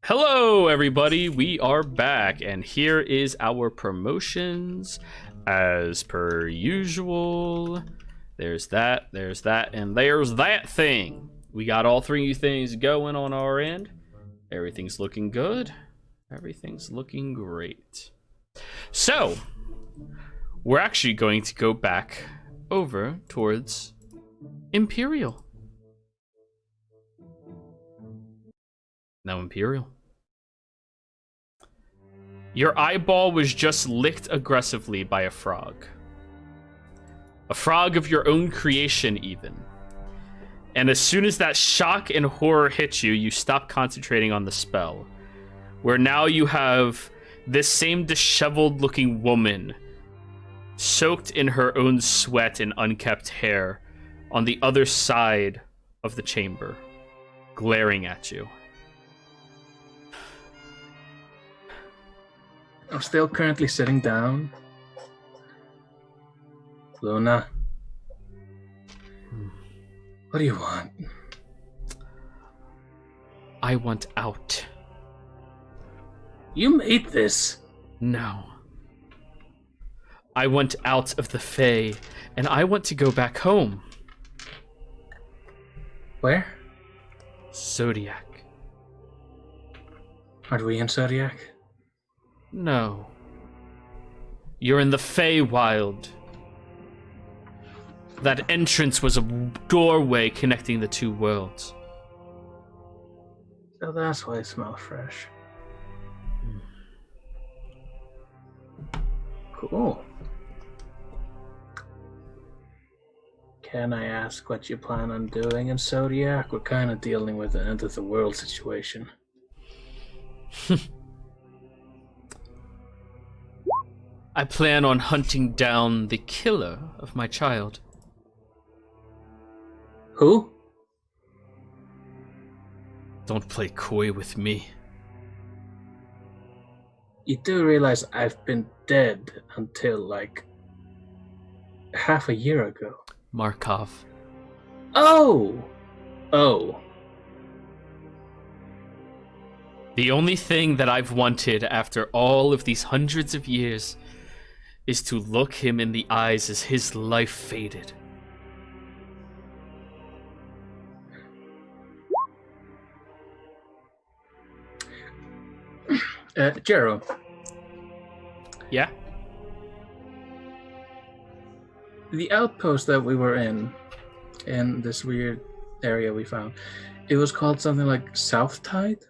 Hello, everybody. We are back, and here is our promotions as per usual. There's that, and there's that thing. We got all three things going on our end. Everything's looking good. Everything's looking great. So, we're actually going to go back over towards Imperial. Now, Imperial. Your eyeball was just licked aggressively by a frog. A frog of your own creation, even. And as soon as that shock and horror hit you, you stop concentrating on the spell. Where now you have this same disheveled looking woman, soaked in her own sweat and unkept hair, on the other side of the chamber, glaring at you. I'm still currently sitting down. Luna, what do you want? I want out. You made this. No. I want out of the Fae, and I want to go back home. Where? Zodiac. Are we in Zodiac? No. You're in the Feywild. That entrance was a doorway connecting the two worlds. So that's why it smells fresh. Cool. Can I ask what you plan on doing in Zodiac? We're kind of dealing with an end of the world situation. I plan on hunting down the killer of my child. Who? Don't play coy with me. You do realize I've been dead until like half a year ago. Markov. Oh! Oh. The only thing that I've wanted after all of these hundreds of years is to look him in the eyes as his life faded. Jero. Yeah? The outpost that we were in this weird area we found, it was called something like South Tide?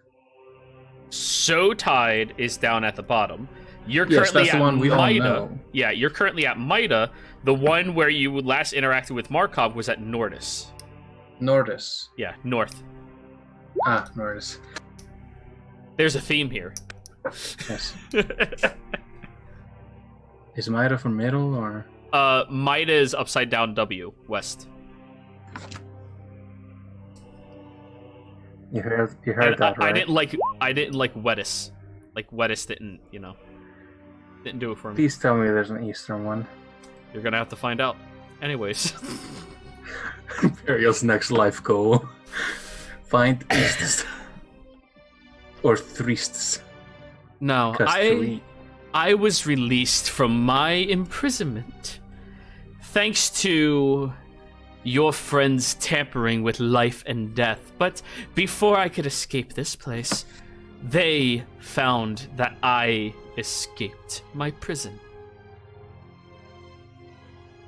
So Tide is down at the bottom. You're Yes, currently that's at the one we all Mida. know. Yeah, you're currently at Mida. The one where you last interacted with Markov was at Nordis. Nordis. Yeah, north. Ah, Nordis. There's a theme here. Yes. Is Maida from middle or? Mida is upside down W, west. You heard And that, right? I didn't like Wetis. Like Wetis didn't do it for me. Please tell me there's an Eastern one. You're gonna have to find out. Anyways. Imperial's next life goal. Find Eastes. Or Threestes. No, I was released from my imprisonment. Thanks to your friends tampering with life and death. But before I could escape this place, they found that I escaped my prison.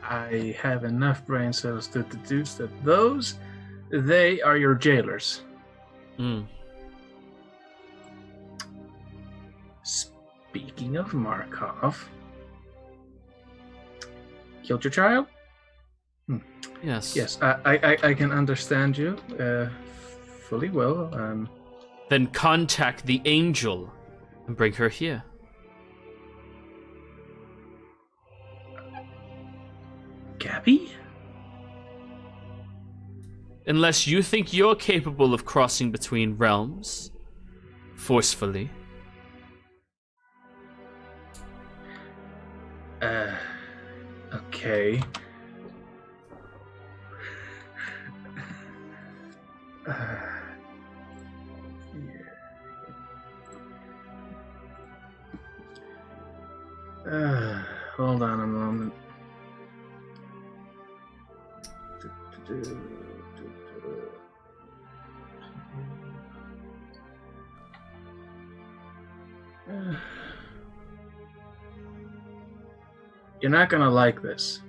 I have enough brain cells to deduce that they are your jailers. Mm. Speaking of Markov, killed your child? Yes. Yes, I can understand you fully well. Then contact the angel and bring her here. Gabby? Unless you think you're capable of crossing between realms forcefully. Okay. Hold on a moment. You're not gonna like this.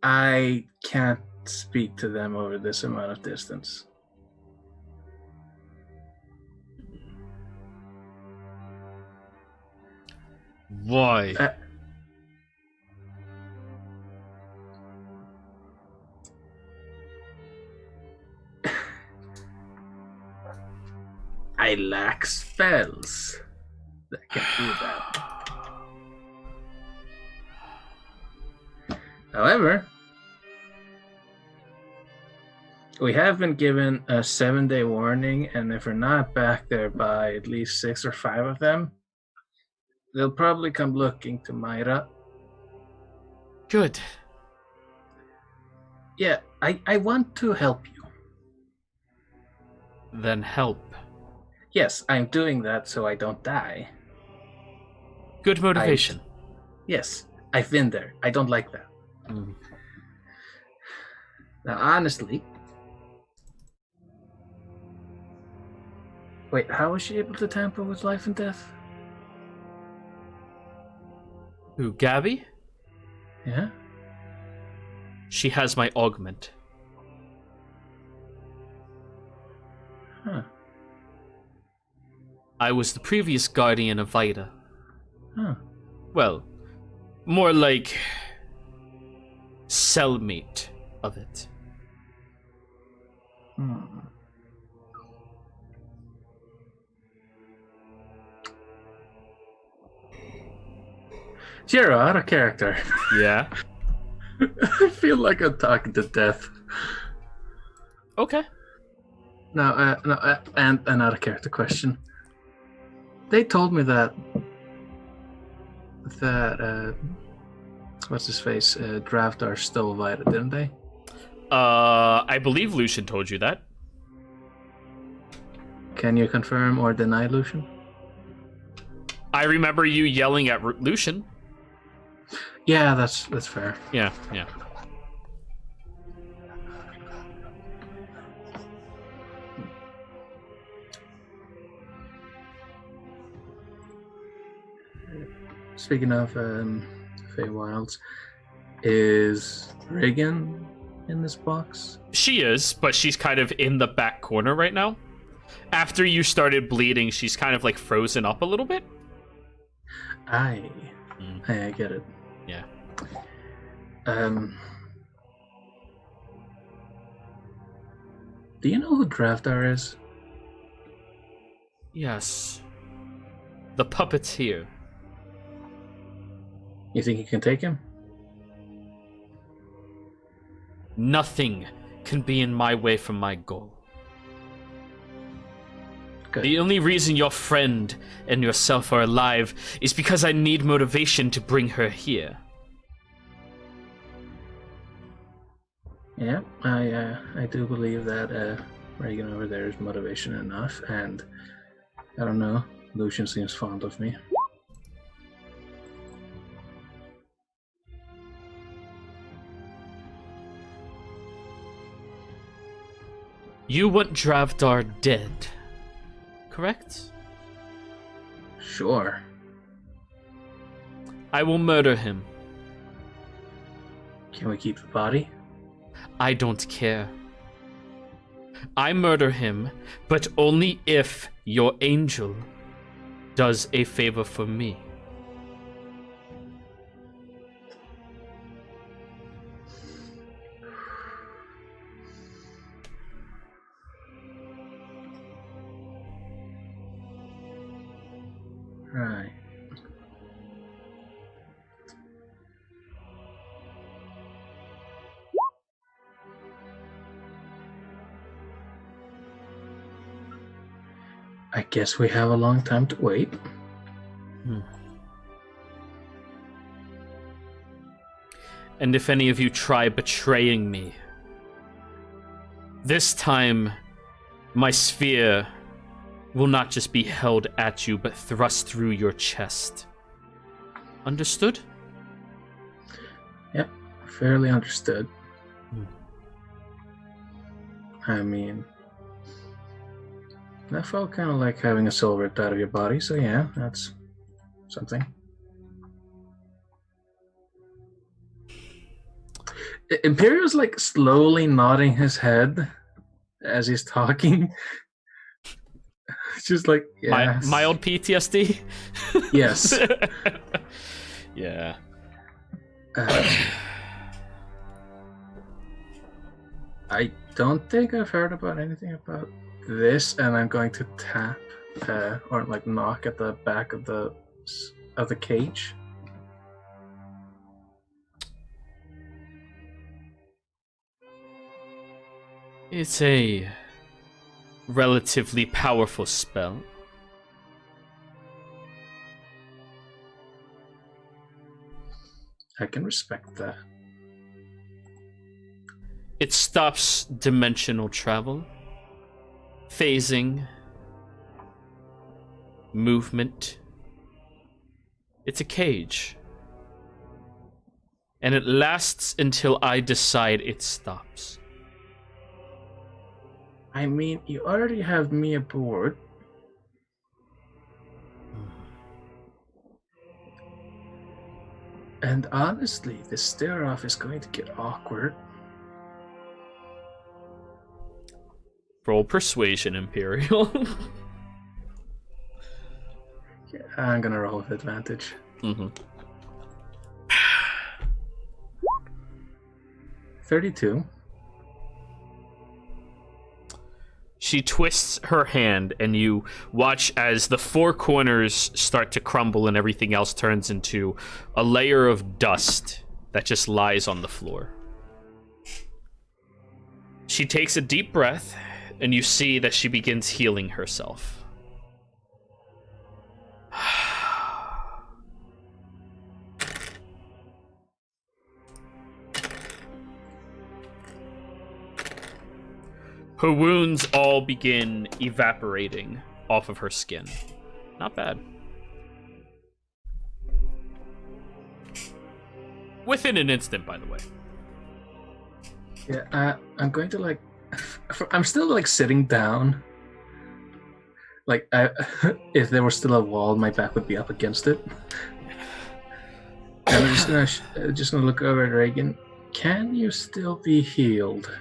I can't speak to them over this amount of distance. Why? I lack spells that can do that. However, we have been given a 7-day warning, and if we're not back there by at least 6 or 5 of them, they'll probably come looking to Myra. Good. Yeah, I want to help you. Then help. Yes, I'm doing that so I don't die. Good motivation. Yes, I've been there. I don't like that. Mm. Now, honestly... Wait, how was she able to tamper with life and death? Who, Gabby? Yeah? She has my augment. Huh. I was the previous guardian of Vida. Huh. Well, more like cellmate of it. Hmm. Jiro, out of character. Yeah. I feel like I'm talking to death. Okay. And an out of character question. They told me that what's his face? Draftar stole Vida, didn't they? I believe Lucian told you that. Can you confirm or deny, Lucian? I remember you yelling at Lucian. Yeah, that's fair. Yeah. Speaking of Feywilds, is Reagan in this box? She is, but she's kind of in the back corner right now. After you started bleeding, she's kind of like frozen up a little bit. I get it. Yeah. Do you know who Draftar is? Yes. The puppeteer. You think you can take him? Nothing can be in my way from my goal. Good. The only reason your friend and yourself are alive is because I need motivation to bring her here. Yeah, I do believe that Reagan over there is motivation enough, and I don't know, Lucian seems fond of me. You want Dravdar dead, correct? Sure. I will murder him. Can we keep the body? I don't care. I murder him, but only if your angel does a favor for me. Right. I guess we have a long time to wait. And if any of you try betraying me, this time my sphere will not just be held at you, but thrust through your chest. Understood? Yep, fairly understood. I mean, that felt kind of like having a soul ripped out of your body, so yeah, that's something. Imperial's like slowly nodding his head as he's talking. It's just like, yeah. Mild PTSD? Yes. Yeah. I don't think I've heard about anything about this, and I'm going to tap or like knock at the back of the cage. It's a relatively powerful spell. I can respect that. It stops dimensional travel, phasing, movement. It's a cage. And it lasts until I decide it stops. I mean, you already have me aboard. And honestly, the stare-off is going to get awkward. Roll persuasion, Imperial. Yeah, I'm gonna roll with advantage. 32. She twists her hand, and you watch as the four corners start to crumble and everything else turns into a layer of dust that just lies on the floor. She takes a deep breath, and you see that she begins healing herself. Her wounds all begin evaporating off of her skin. Not bad. Within an instant, by the way. Yeah, I'm going to like... I'm still like sitting down. Like, if there was still a wall, my back would be up against it. And I'm just gonna look over at Reagan. Can you still be healed?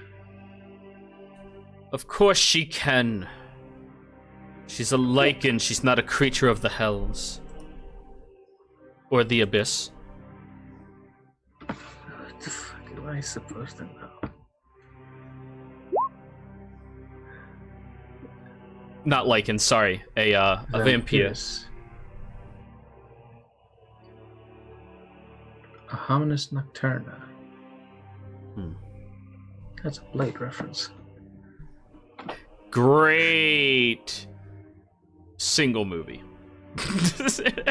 Of course she can. She's a Lycan. She's not a creature of the hells. Or the abyss. What the fuck am I supposed to know? Not Lycan, sorry. A vampire. A hominis nocturna. That's a Blade reference. Great single movie. I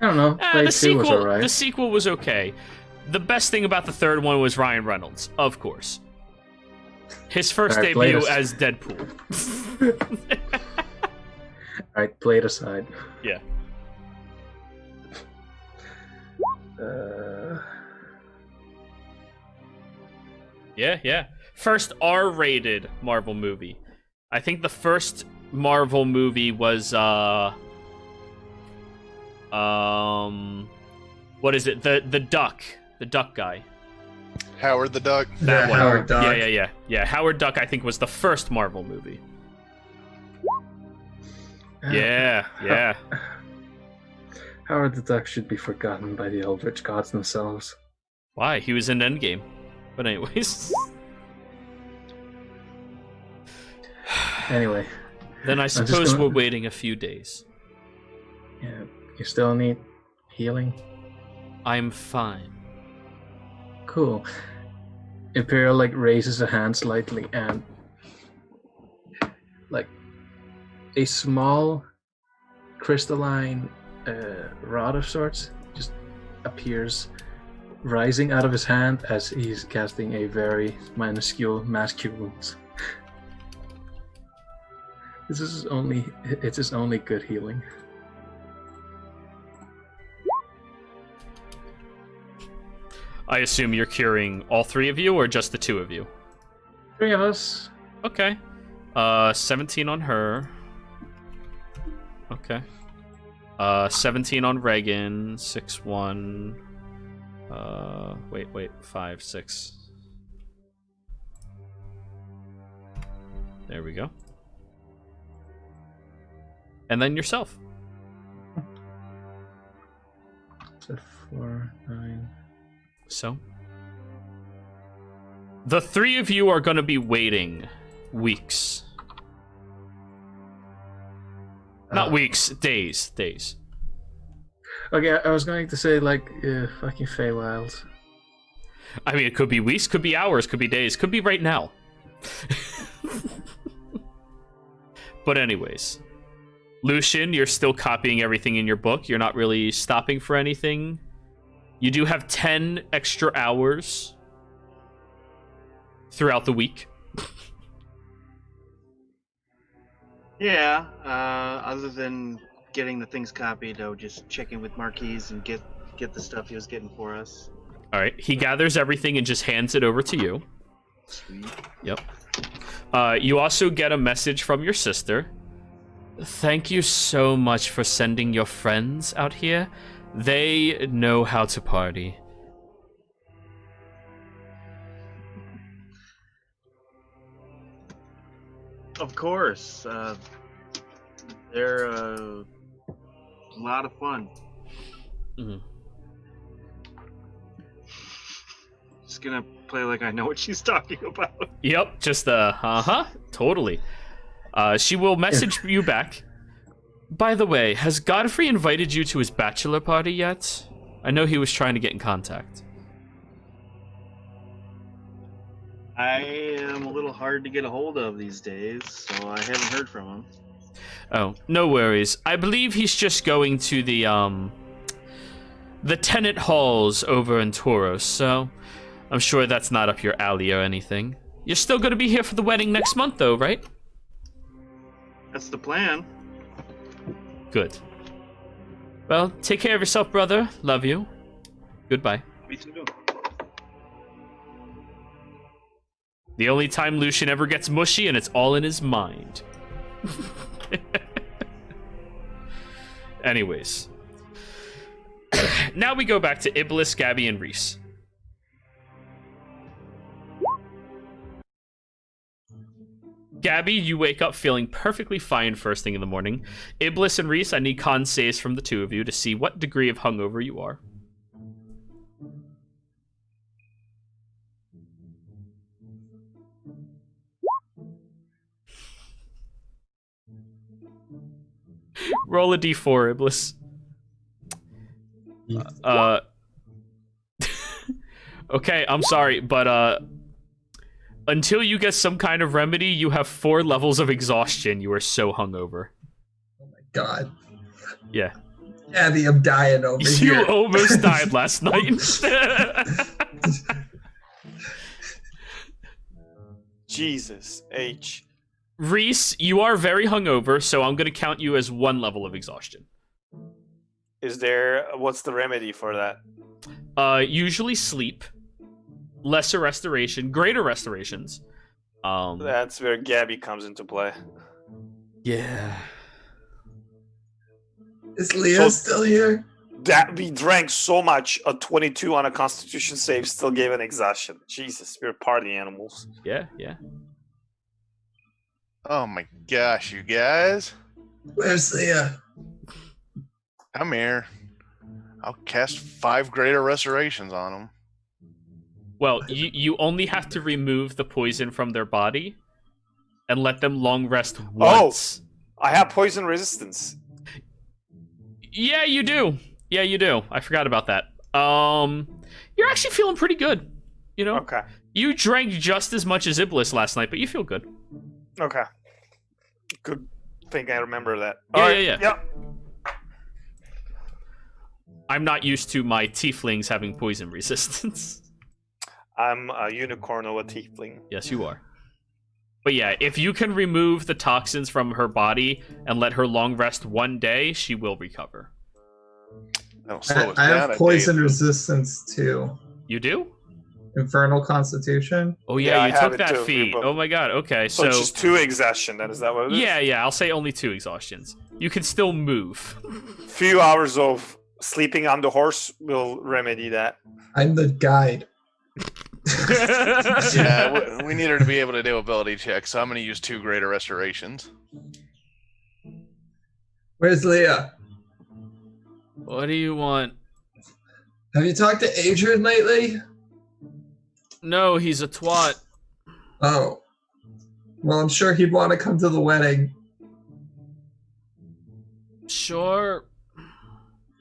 don't know. The sequel was alright. The sequel was okay. The best thing about the third one was Ryan Reynolds, of course. His first debut as Deadpool. Alright, Blade aside. Yeah. Yeah. First R-rated Marvel movie. I think the first Marvel movie was what is it? The Duck guy. Howard the Duck. That one. Howard Duck. Yeah. Howard Duck, I think, was the first Marvel movie. Yeah. Howard the Duck should be forgotten by the Eldritch gods themselves. Why? He was in Endgame. But anyways. Anyway. Then I suppose we're waiting a few days. Yeah, you still need healing? I'm fine. Cool. Imperial like raises a hand slightly and like a small crystalline rod of sorts just appears rising out of his hand as he's casting a very minuscule mass cure wounds. It's his only good healing. I assume you're curing all 3 of you, or just the 2 of you? 3 of us. Okay. 17 on her. Okay. 17 on Reagan. 6-1. Wait. 5, 6. There we go. And then yourself. So 4, 9. So, the 3 of you are going to be waiting weeks. Not weeks, days. Okay, I was going to say, like, fucking Feywild. I mean, it could be weeks, could be hours, could be days, could be right now. But anyways, Lucian, you're still copying everything in your book. You're not really stopping for anything. You do have 10 extra hours throughout the week. Yeah, other than getting the things copied, I would just check in with Marquise and get the stuff he was getting for us. All right, he gathers everything and just hands it over to you. Sweet. Yep. You also get a message from your sister. Thank you so much for sending your friends out here. They know how to party. Of course. They're a lot of fun. Mm-hmm. Just gonna play like I know what she's talking about. Yep, just totally. She will message you back. By the way, has Godfrey invited you to his bachelor party yet? I know he was trying to get in contact. I am a little hard to get a hold of these days, so I haven't heard from him. Oh, no worries. I believe he's just going to the tenant halls over in Tauros, so I'm sure that's not up your alley or anything. You're still going to be here for the wedding next month, though, right? That's the plan. Good. Well, take care of yourself, brother. Love you. Goodbye. Me too. The only time Lucian ever gets mushy, and it's all in his mind. Anyways. Now we go back to Iblis, Gabby, and Reese. Gabby, you wake up feeling perfectly fine first thing in the morning. Iblis and Reese, I need con saves from the 2 of you to see what degree of hungover you are. Roll a d4, Iblis. Okay, I'm sorry, but until you get some kind of remedy, you have 4 levels of exhaustion. You are so hungover. Oh my god. Yeah. Abby, I'm dying over here. You almost died last night. Jesus H. Reese, you are very hungover, so I'm going to count you as 1 level of exhaustion. What's the remedy for that? Usually sleep, lesser restoration, greater restorations. That's where Gabby comes into play. Yeah. Is Leah still here? That we drank so much, a 22 on a Constitution save still gave an exhaustion. Jesus, we're party animals. Yeah. Oh my gosh, you guys. Where's Leah? Come here. I'll cast 5 greater restorations on them. Well, you only have to remove the poison from their body and let them long rest once. Oh, I have poison resistance. Yeah, you do. I forgot about that. You're actually feeling pretty good. You know? Okay. You drank just as much as Iblis last night, but you feel good. Okay. Good thing I remember that. Yeah. Yep. I'm not used to my tieflings having poison resistance. I'm a unicorn or a tiefling. Yes, you are. But yeah, if you can remove the toxins from her body and let her long rest 1 day, she will recover. That'll slow us I down have a day, poison though. resistance too. You do? Infernal Constitution. Oh Yeah, yeah, I you have took it that too, feat. but- Oh my god. Okay, So so it's just 2 exhaustion, then is that what it is? yeah, I'll say only 2 exhaustions. You can still move. Few hours of sleeping on the horse will remedy that. I'm the guide. Yeah, we need her to be able to do ability checks, so I'm going to use 2 greater restorations. Where's Leah? What do you want? Have you talked to Adrian lately? No, he's a twat. Oh. Well, I'm sure he'd want to come to the wedding. Sure.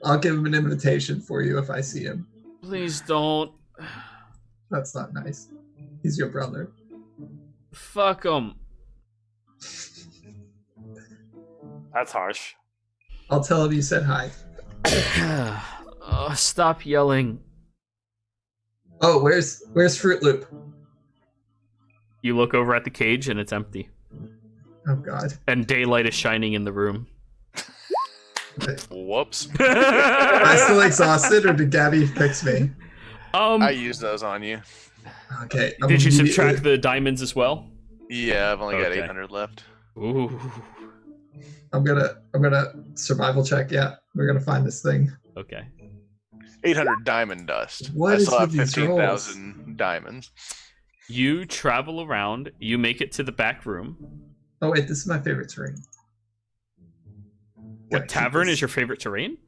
I'll give him an invitation for you if I see him. Please don't. That's not nice. He's your brother. Fuck him. That's harsh. I'll tell him you said hi. Oh, stop yelling. Oh, where's Fruit Loop? You look over at the cage and it's empty. Oh God. And daylight is shining in the room. Whoops. Am I still exhausted, or did Gabby fix me? I used those on you. Okay. Did you subtract the diamonds as well? Yeah, I've only got Okay. 800 left. Ooh. I'm gonna survival check. Yeah, we're gonna find this thing. Okay. 800 diamond dust. What I is still have with these 15,000 diamonds. You travel around. You make it to the back room. Oh wait, this is my favorite terrain. What Gotta keep tavern this. is your favorite terrain?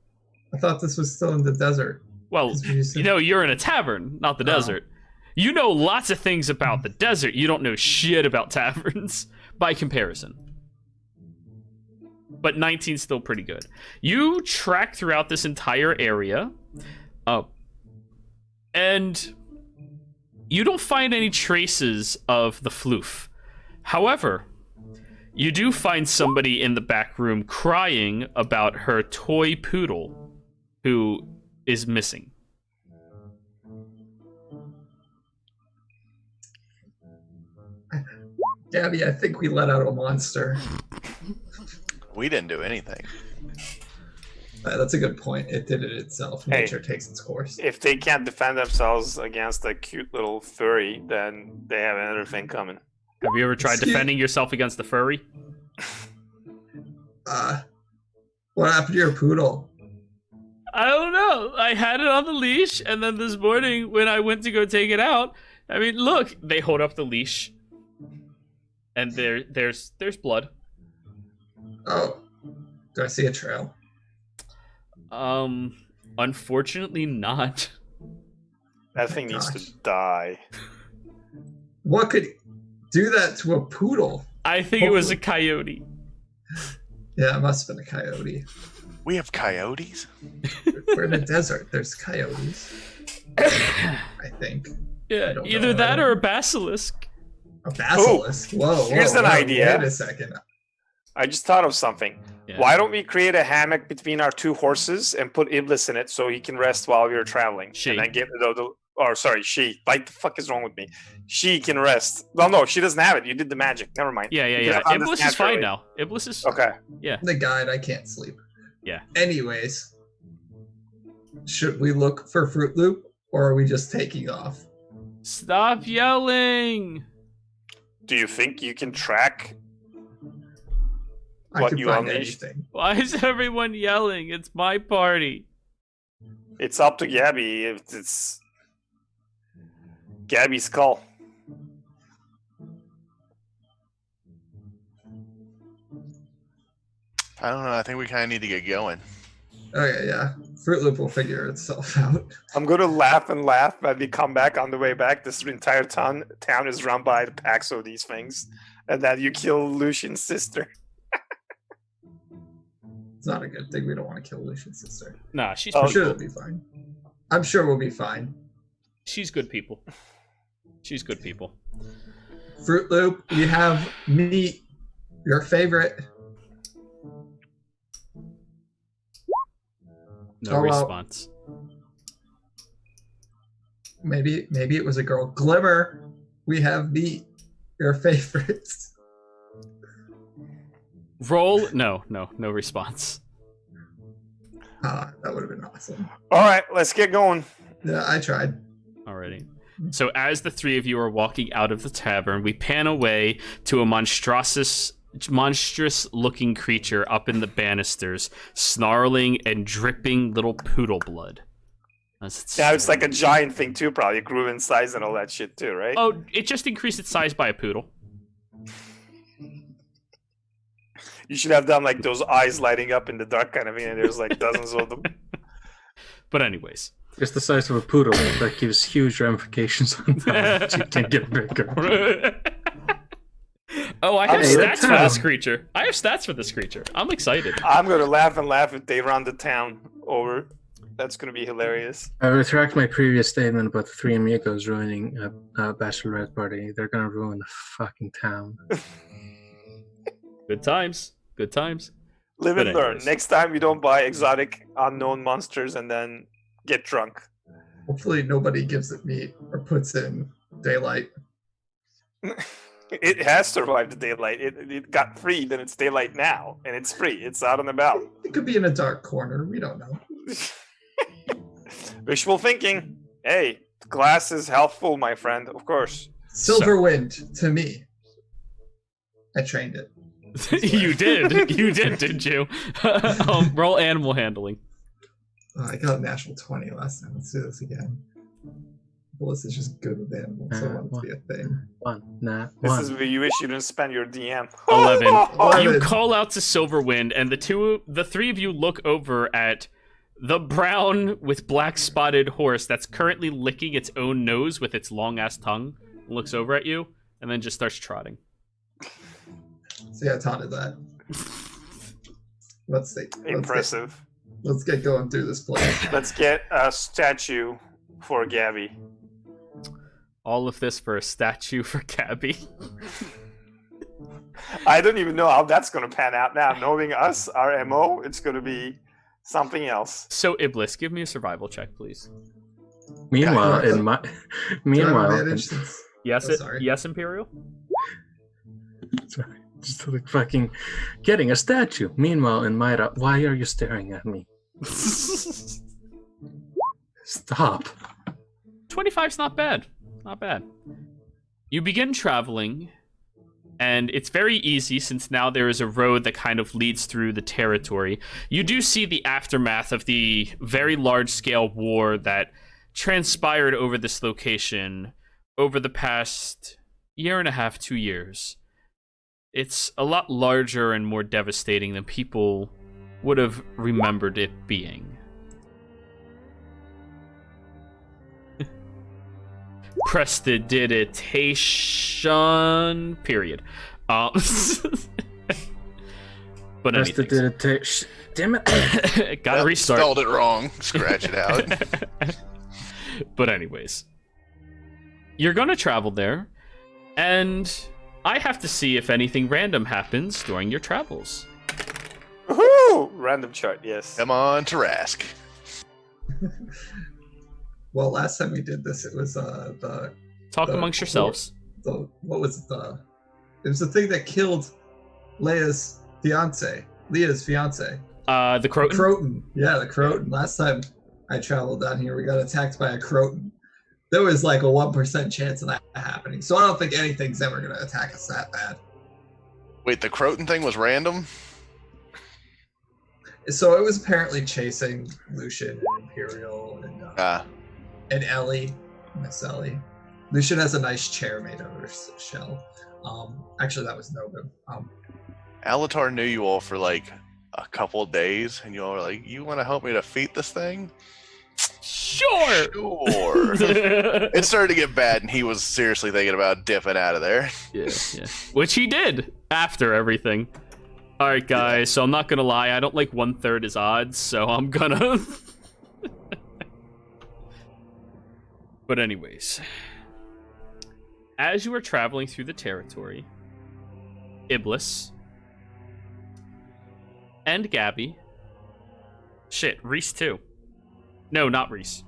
I thought this was still in the desert. Well, 'Cause we used to- you know, you're in a tavern, not the Oh. desert. You know lots of things about the desert. You don't know shit about taverns by comparison. But 19's still pretty good. You track throughout this entire area. And you don't find any traces of the floof. However, you do find somebody in the back room crying about her toy poodle who is missing. Gabby, I think we let out a monster. We didn't do anything. That's a good point. It did it itself. Hey. Nature takes its course. If they can't defend themselves against a cute little furry, then they have another thing coming. Have you ever tried Excuse- defending yourself against the furry? What happened to your poodle? I don't know. I had it on the leash, and then this morning when I went to go take it out, I mean, look, they hold up the leash, and there's blood. Oh, do I see a trail? Unfortunately not. That thing needs Gosh. to die. What could do that to a poodle? I think it was a coyote. Yeah, it must have been a coyote. We have coyotes? We're in a desert. There's coyotes. I think. Yeah, I don't either know. that or a basilisk. A basilisk. Whoa, here's an idea. Wait a second. I just thought of something. Yeah. Why don't we create a hammock between our 2 horses and put Iblis in it so he can rest while we are traveling? She. And then get she. Like the fuck is wrong with me? She can rest. Well, no, she doesn't have it. You did the magic. Never mind. Yeah. You could've done this Iblis is fine naturally. now. Iblis is Okay. The guide, I can't sleep. Yeah. Anyways, should we look for Fruit Loop, or are we just taking off? Stop yelling. Do you think you can track? I What can you find unleashed? anything. Why is everyone yelling? It's my party. It's up to Gabby. If it's Gabby's call. I don't know. I think we kind of need to get going. Okay, yeah. Fruit Loop will figure itself out. I'm gonna laugh and laugh when we come back on the way back. This entire town is run by the packs of these things, and then you kill Lucian's sister. It's not a good thing. We don't want to kill Lucian's sister. Nah, she's Oh, I'm pretty sure cool. it'll be fine. I'm sure we'll be fine. She's good people. She's good people. Fruit Loop, we have meat. Your favorite. No Oh, well. response. Maybe it was a girl. Glimmer, we have meat. Your favorites. Roll. No response. That would have been awesome. All right, let's get going. Yeah, I tried. Alrighty. So as the three of you are walking out of the tavern, we pan away to a monstrous-looking creature up in the banisters, snarling and dripping little poodle blood. Yeah, it's like a giant thing too, probably. It grew in size and all that shit too, right? Oh, it just increased its size by a poodle. You should have done like those eyes lighting up in the dark kind of thing, and there's like dozens of them. But anyways. It's the size of a poodle. That gives huge ramifications on how you can get bigger. Oh, I have Hey, stats for town. this creature. I have stats for this creature. I'm excited. I'm gonna laugh and laugh if they run the town over. That's gonna be hilarious. I retract my previous statement about the three amigos ruining a bachelorette party. They're gonna ruin the fucking town. Good times. Good times. Live But and learn. anyways. Next time you don't buy exotic unknown monsters and then get drunk. Hopefully nobody gives it meat or puts in daylight. It has survived the daylight. It got freed and it's daylight now. And it's free. It's out and about. It could be in a dark corner. We don't know. Wishful thinking. Hey, glass is half full, my friend. Of course. Silverwind to me. I trained it. You did. You did, didn't you? Roll animal handling. I got a natural 20 last time. Let's do this again. Melissa's just good with animals, so I want it to be a thing. This is where you wish you didn't spend your DM. 11. You 11. call out to Silverwind, and the three of you look over at the brown with black spotted horse that's currently licking its own nose with its long ass tongue. Looks over at you, and then just starts trotting. See how Todd did that. Let's see. Impressive. Let's get going through this place. Let's get a statue for Gabby. All of this for a statue for Gabby. I don't even know how that's going to pan out now. Knowing us, our MO, it's going to be something else. So Iblis, give me a survival check, please. Meanwhile, Yeah, in my Do I meanwhile, manage since- Yes, Oh, sorry. yes, Imperial. sorry, just like fucking getting a statue. Meanwhile, in Myra, why are you staring at me? Stop. 25's not bad. Not bad. You begin traveling, and it's very easy since now there is a road that kind of leads through the territory. You do see the aftermath of the very large-scale war that transpired over this location over the past year and a half, 2 years. It's a lot larger and more devastating than people would have remembered it being. Prestidigitation, period. But anyways. Damn it. Gotta Well, restart. Spelled it wrong. Scratch it out. But anyways. You're gonna travel there, and I have to see if anything random happens during your travels. Woohoo! Random chart, yes. Come on, Tarask. Well, last time we did this, it was the Talk The- amongst yourselves. what was it, it was the thing that killed Leah's fiance. The Croton? Croton. Yeah, the Croton. Last time I traveled down here, we got attacked by a Croton. There was like a 1% chance of that happening. So I don't think anything's ever going to attack us that bad. Wait, the Croton thing was random? So it was apparently chasing Lucian and Imperial and Ellie, Miss Ellie. Lucian has a nice chair made of her shell. Actually, that was Novin. Alatar knew you all for like a couple of days, and you all were like, "You want to help me defeat this thing?" Sure. Sure. It started to get bad, and he was seriously thinking about dipping out of there. Yeah. Which he did after everything. All right, guys. So I'm not gonna lie. I don't like 1/3 his odds, so I'm gonna. But anyways, as you are traveling through the territory, Iblis and Gabby. Shit, Reese too. No, not Reese.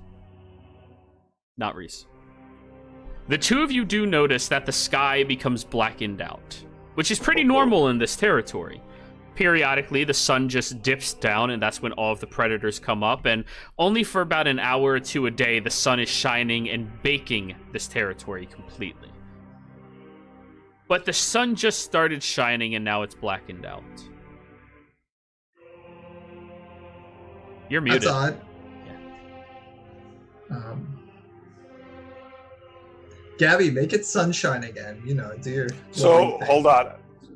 Not Reese. The two of you do notice that the sky becomes blackened out, which is pretty normal in this territory. Periodically, the sun just dips down, and that's when all of the predators come up, and only for about an hour or two a day, the sun is shining and baking this territory completely. But the sun just started shining, and now it's blackened out. You're muted. That's odd. Yeah. Gabby, make it sunshine again. You know, do your. So hold on.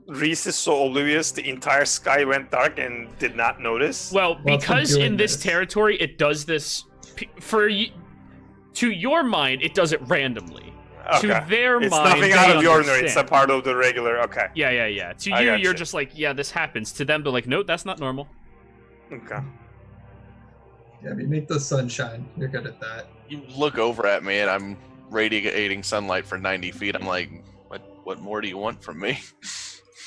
Reese is so oblivious the entire sky went dark and did not notice. Well, because in this territory it does this to your mind it does it randomly. Okay. To their it's mind, nothing out of the ordinary. understand. It's a part of the regular. Okay. Yeah. To you, you're just like, yeah, this happens. To them, they're like, no, that's not normal. Okay. Gabby, make the sunshine. You're good at that. You look over at me, and I'm radiating sunlight for 90 feet. I'm like, what more do you want from me?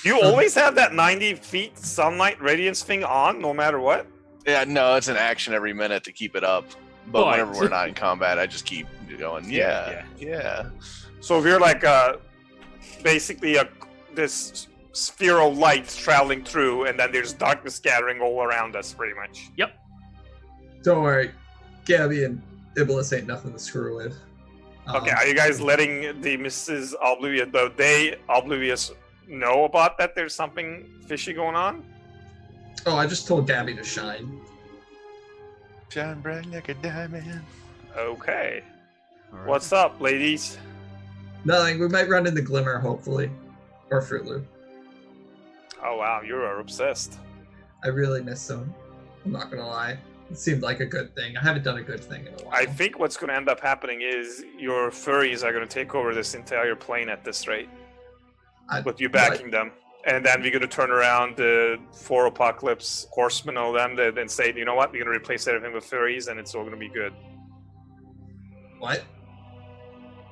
You always have that 90 feet sunlight radiance thing on, no matter what? Yeah, no, it's an action every minute to keep it up. But whenever we're not in combat, I just keep going, yeah. So if you're like basically this sphere of light traveling through, and then there's darkness gathering all around us, pretty much. Yep. Don't worry. Gabby and Iblis ain't nothing to screw with. Okay, are you guys letting the Mrs. Oblivious, Oblivious, know about that there's something fishy going on? Oh, I just told Gabby to shine. Shine bright like a diamond. Okay. Right. What's up, ladies? Nothing. We might run into Glimmer, hopefully. Or Fruit Loop. Oh wow, you are obsessed. I really miss him. I'm not gonna lie. It seemed like a good thing. I haven't done a good thing in a while. I think what's going to end up happening is your furries are going to take over this entire plane at this rate. With you backing them. And then we're going to turn around the 4 Apocalypse horsemen, all them, and say, you know what, we're going to replace everything with furries, and it's all going to be good. What?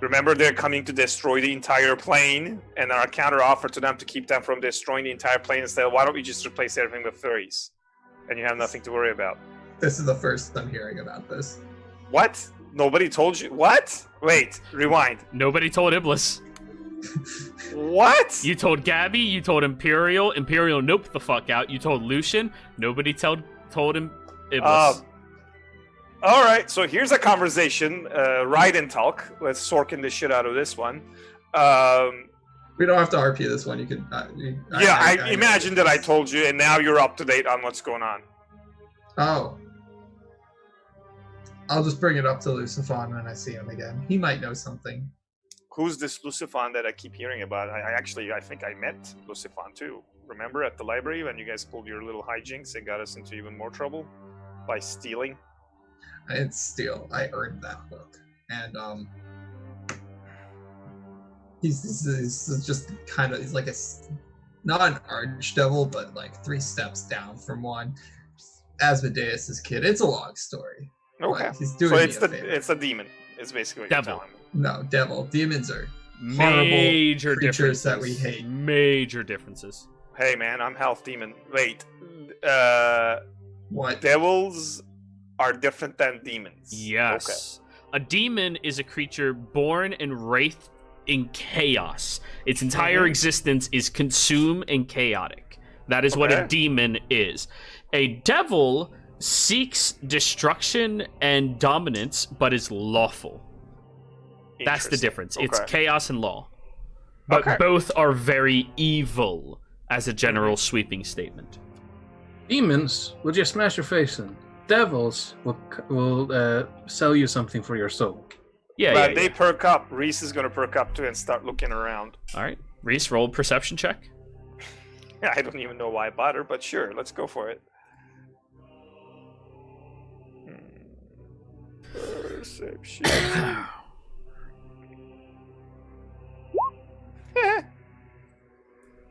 Remember, they're coming to destroy the entire plane, and our counter offer to them to keep them from destroying the entire plane instead, why don't we just replace everything with furries? And you have nothing to worry about. This is the first I'm hearing about this. What? Nobody told you? What? Wait, rewind. Nobody told Iblis. What? You told Gabby, you told Imperial. Imperial noped the fuck out. You told Lucian. Nobody told him Iblis. All right, so here's a conversation. Ride and talk. Let's Sorkin the shit out of this one. We don't have to RP this one. You can. I imagine that I told you, and now you're up to date on what's going on. Oh. I'll just bring it up to Lucifon when I see him again. He might know something. Who's this Lucifon that I keep hearing about? I think I met Lucifon too. Remember at the library when you guys pulled your little hijinks and got us into even more trouble by stealing? I didn't steal. I earned that book. And he's just kind of, he's like not an archdevil, but like 3 steps down from one. Asmodeus' kid. It's a long story. Okay. He's doing so it's a demon. It's basically what Devil. you're telling me. No, devil. Demons are Major creatures differences that we hate. Major differences. Hey man, I'm half demon. Wait. What? Devils are different than demons. Yes. Okay. A demon is a creature born and wraithed in chaos. Its entire existence is consumed and chaotic. That is what a demon is. A devil seeks destruction and dominance, but is lawful. That's the difference. It's chaos and law. But both are very evil, as a general sweeping statement. Demons will just smash your face in. Devils will sell you something for your soul. But they perk up. Reese is going to perk up too and start looking around. All right. Reese, roll a perception check. I don't even know why I bought her, but sure, let's go for it. Perception.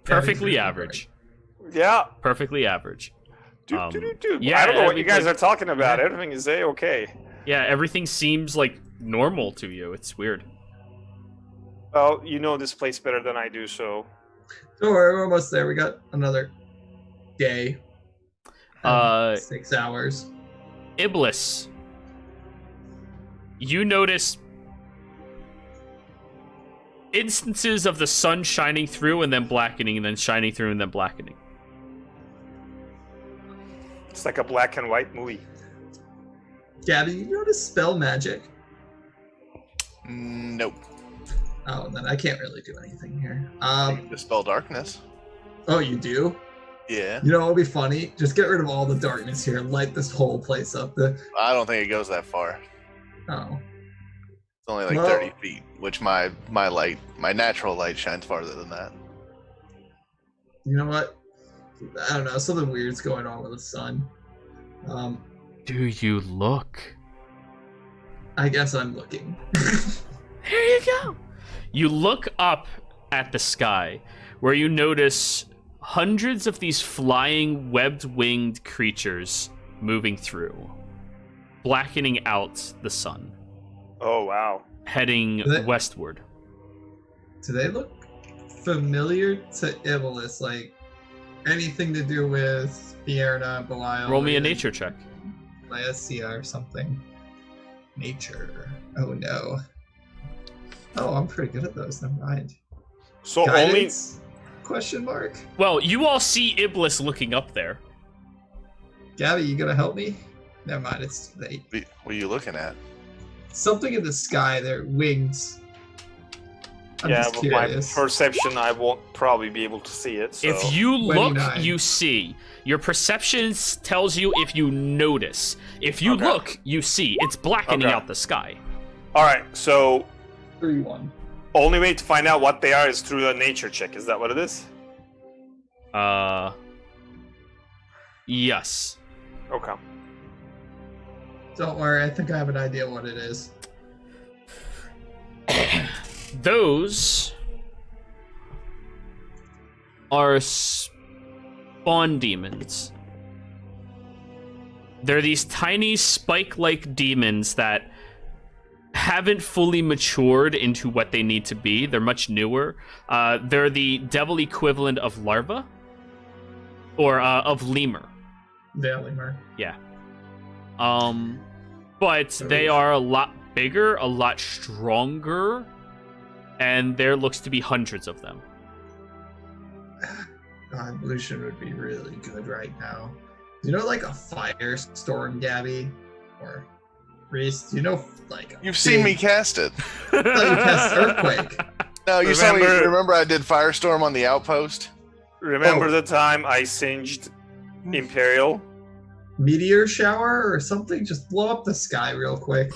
Perfectly average. Yeah. Perfectly average. Yeah, yeah, I don't know what you guys are talking about. Everything is okay. Yeah, everything seems like normal to you. It's weird. Well, you know this place better than I do, so. Don't worry, we're almost there. We got another day. 6 hours. Iblis. You notice instances of the sun shining through and then blackening and then shining through and then blackening. It's like a black and white movie. Gabby, you know how to spell magic? Nope. Oh, then I can't really do anything here. You can dispel darkness. Oh, you do? Yeah. You know what would be funny? Just get rid of all the darkness here and light this whole place up. I don't think it goes that far. Oh. It's only like 30 feet, which my natural light shines farther than that. You know what? I don't know. Something weird's going on with the sun. Do you look? I guess I'm looking. There you go. You look up at the sky, where you notice hundreds of these flying, webbed-winged creatures moving through, blackening out the sun. Oh, wow. Heading westward. Do they look familiar to Iblis? Like, anything to do with Fierna, Belial? Roll me a nature check. Laecia or something. Nature. Oh, no. Oh, I'm pretty good at those. Never mind. So Guidance? Question mark? Well, you all see Iblis looking up there. Gabby, you gonna help me? Never mind, it's too late. What are you looking at? Something in the sky, their wings. I'm yeah, just with my curious. perception, I won't probably be able to see it. So. If you look, 29. you see. Your perception tells you if you notice. If you look, you see. It's blackening out the sky. All right, so 3-1. only way to find out what they are is through a nature check. Is that what it is? Yes. Okay. Don't worry, I think I have an idea what it is. Those are spawn demons. They're these tiny spike-like demons that haven't fully matured into what they need to be. They're much newer. They're the devil equivalent of larva, or of lemur. Yeah, lemur. Yeah. But they are a lot bigger, a lot stronger, and there looks to be hundreds of them. God, Lucian would be really good right now. Do you know, like, a firestorm, Gabby? Or Reese, do you know, like, You've seen me cast it. I thought you cast Earthquake. No, you saw me. Remember I did Firestorm on the outpost? Remember the time I singed Imperial? Meteor shower or something? Just blow up the sky real quick.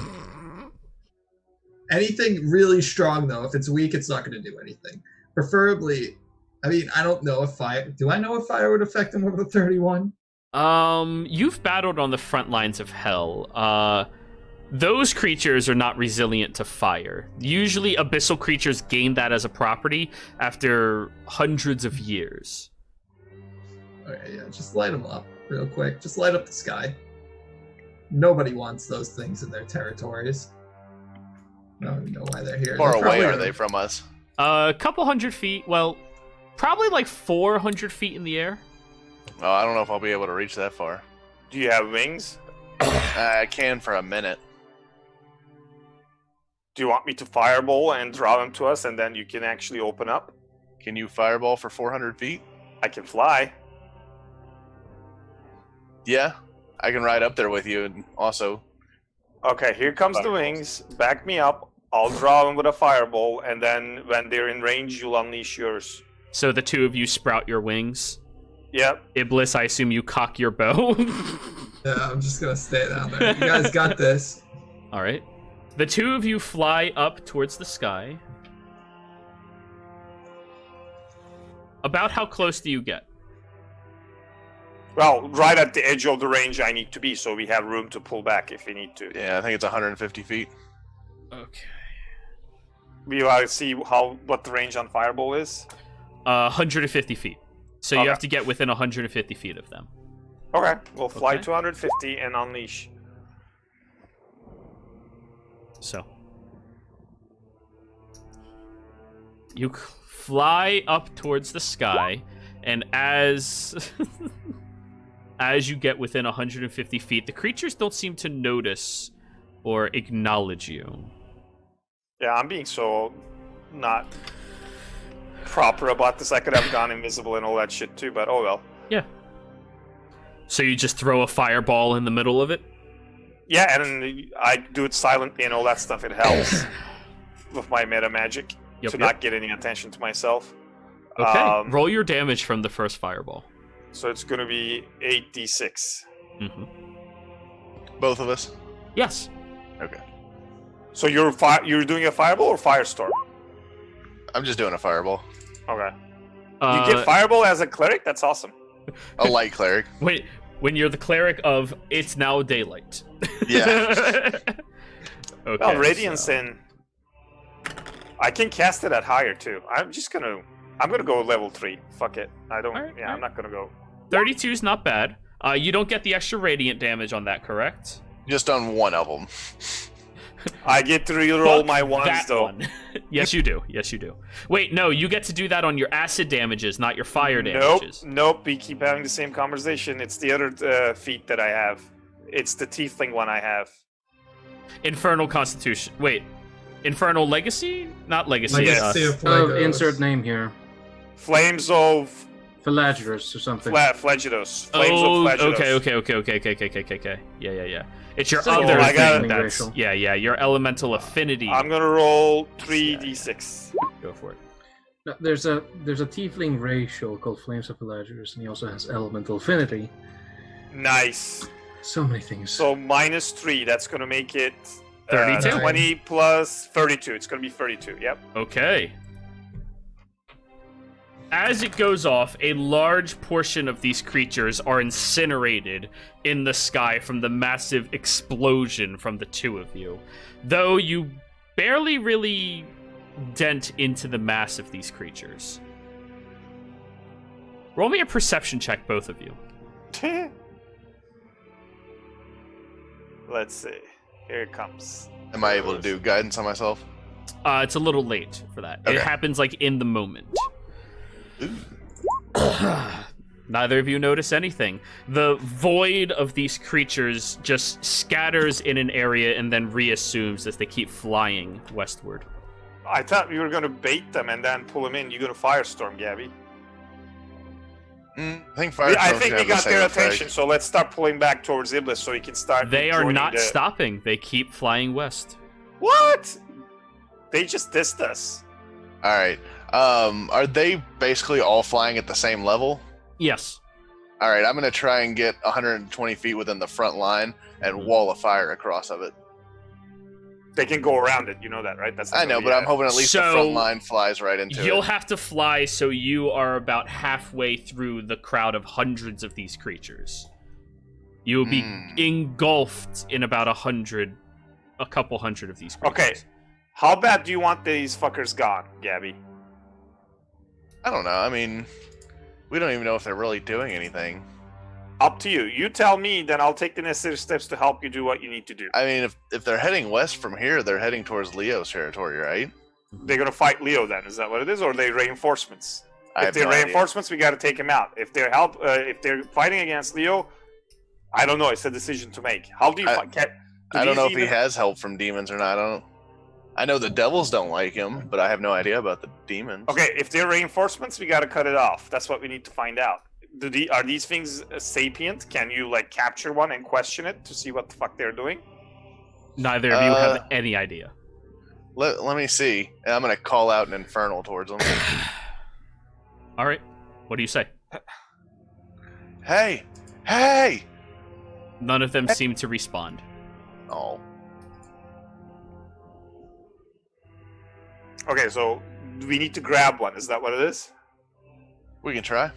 Anything really strong, though. If it's weak, it's not going to do anything. Preferably, I mean, I don't know if fire... Do I know if fire would affect him over the 31? You've battled on the front lines of hell. Those creatures are not resilient to fire. Usually, abyssal creatures gain that as a property after hundreds of years. Okay, yeah, just light them up real quick. Just light up the sky. Nobody wants those things in their territories. I don't even know why they're here. Far away are they from us? A couple hundred feet. Well, probably like 400 feet in the air. Oh, I don't know if I'll be able to reach that far. Do you have wings? I can for a minute. Do you want me to fireball and draw them to us, and then you can actually open up? Can you fireball for 400 feet? I can fly. Yeah, I can ride up there with you, and also... Okay, here comes the wings. Back me up. I'll draw them with a fireball, and then when they're in range, you'll unleash yours. So the two of you sprout your wings. Yep. Iblis, I assume you cock your bow. Yeah, I'm just gonna stay down there. You guys got this. All right. The two of you fly up towards the sky. About how close do you get? Well, right at the edge of the range I need to be, so we have room to pull back if we need to. Yeah, I think it's 150 feet. Okay. We want to see what the range on fireball is? 150 feet. So you have to get within 150 feet of them. Okay, we'll fly to 150 and unleash. So. You fly up towards the sky, and as you get within 150 feet, the creatures don't seem to notice or acknowledge you. Yeah, I'm being so not proper about this. I could have gone invisible and all that shit too, but oh well. Yeah. So you just throw a fireball in the middle of it? Yeah, and I do it silently and all that stuff. It helps with my meta magic to not get any attention to myself. Okay, roll your damage from the first fireball. So it's going to be 8d6. Mm-hmm. Both of us? Yes. Okay. So you're doing a fireball or firestorm? I'm just doing a fireball. Okay. You get fireball as a cleric? That's awesome. A light cleric. Wait, when you're the cleric of it's now daylight. Yeah. Okay. Well, Radiance in. I can cast it at higher too. I'm gonna go level 3. Fuck it. I'm not gonna go. 32 is not bad. You don't get the extra radiant damage on that, correct? Just on one of them. I get to reroll my ones though. One. Yes, you do. Yes, you do. Wait, no, you get to do that on your acid damages, not your fire damages. Nope. We keep having the same conversation. It's the other feat that I have. It's the tiefling one I have. Infernal Constitution. Wait, Infernal Legacy? Not Legacy. Legacy of insert name here. Flames of Philagyrus or something. Flagidos. Flames of Flagidos. Okay. Yeah. It's your So other I got thing. That's, yeah. Your elemental affinity. I'm gonna roll 3d6. Go for it. No, there's a tiefling racial called Flames of Philagyrus, and he also has elemental affinity. Nice. So many things. So -3. That's gonna make it 32. 20 plus 32. It's gonna be 32. Yep. Okay. As it goes off, a large portion of these creatures are incinerated in the sky from the massive explosion from the two of you. Though you barely really dent into the mass of these creatures. Roll me a perception check, both of you. Let's see. Here it comes. Am I able to do guidance on myself? It's a little late for that. Okay. It happens like in the moment. Neither of you notice anything. The void of these creatures just scatters in an area and then reassumes as they keep flying westward. I thought we were going to bait them and then pull them in. You're going to firestorm, Gabby. I think we got their attention, so let's start pulling back towards Iblis so he can start. They are not stopping. They keep flying west. What? They just dissed us. All right. Are they basically all flying at the same level? Yes. All right. I'm gonna try and get 120 feet within the front line and wall of fire across of it. They can go around it. You know that, right? I know, but I'm hoping at least the front line flies right into it. You'll have to fly, so you are about halfway through the crowd of hundreds of these creatures. You will be engulfed in about a couple hundred of these creatures. Okay. How bad do you want these fuckers gone, Gabby? I don't know. I mean, we don't even know if they're really doing anything. Up to you. You tell me, then I'll take the necessary steps to help you do what you need to do. I mean, if they're heading west from here, they're heading towards Leo's territory, right? They're gonna fight Leo then, is that what it is? Or are they reinforcements? If they're reinforcements, we gotta take him out. If they're if they're fighting against Leo, I don't know. It's a decision to make. How do you fight? I don't know if he has help from demons or not. I know the devils don't like him, but I have no idea about the demons. Okay, if they're reinforcements, we gotta cut it off. That's what we need to find out. Are these things sapient? Can you capture one and question it to see what the fuck they're doing? Neither of you have any idea. Let me see. I'm gonna call out an infernal towards them. All right. What do you say? Hey! None of them seem to respond. Oh. Okay, so we need to grab one. Is that what it is? We can try.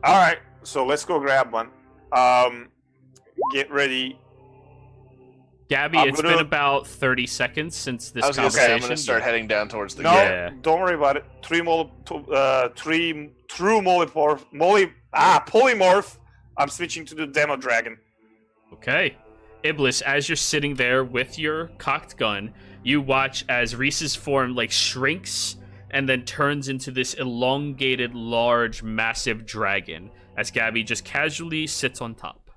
All right, so let's go grab one. Get ready. Gabby, it's been about 30 seconds since this conversation. I'm going to start heading down towards the gate. Don't worry about it. Three true polymorph. I'm switching to the demo dragon. Okay. Iblis, as you're sitting there with your cocked gun, you watch as Reese's form shrinks and then turns into this elongated, large, massive dragon as Gabby just casually sits on top.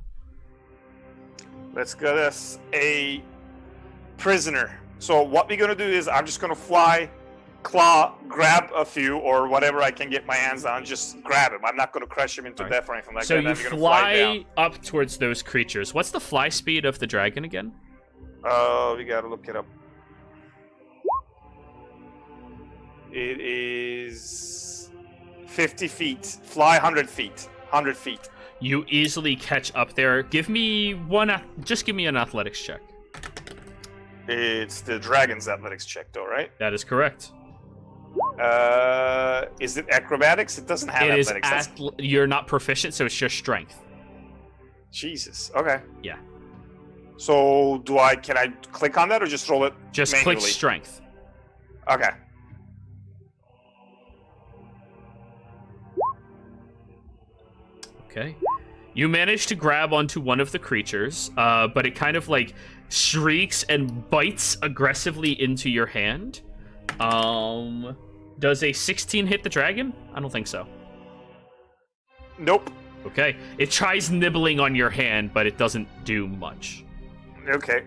Let's get us a prisoner. So what we're going to do is I'm just going to fly claw, grab a few or whatever I can get my hands on, just grab him. I'm not going to crush him into death or anything like so that. So you fly up towards those creatures. What's the fly speed of the dragon again? We gotta look it up. It is 50 feet. Fly 100 feet. 100 feet. You easily catch up there. Give me just give me an athletics check. It's the dragon's athletics check, though, right? That is correct. Is it acrobatics? It doesn't have athletics. You're not proficient, so it's just strength. Jesus. Okay. Yeah. So can I click on that or just roll it Just manually? click strength. Okay. Okay. You manage to grab onto one of the creatures, but it kind of like shrieks and bites aggressively into your hand. Does a 16 hit the dragon? I don't think so. Nope. Okay. It tries nibbling on your hand, but it doesn't do much. Okay.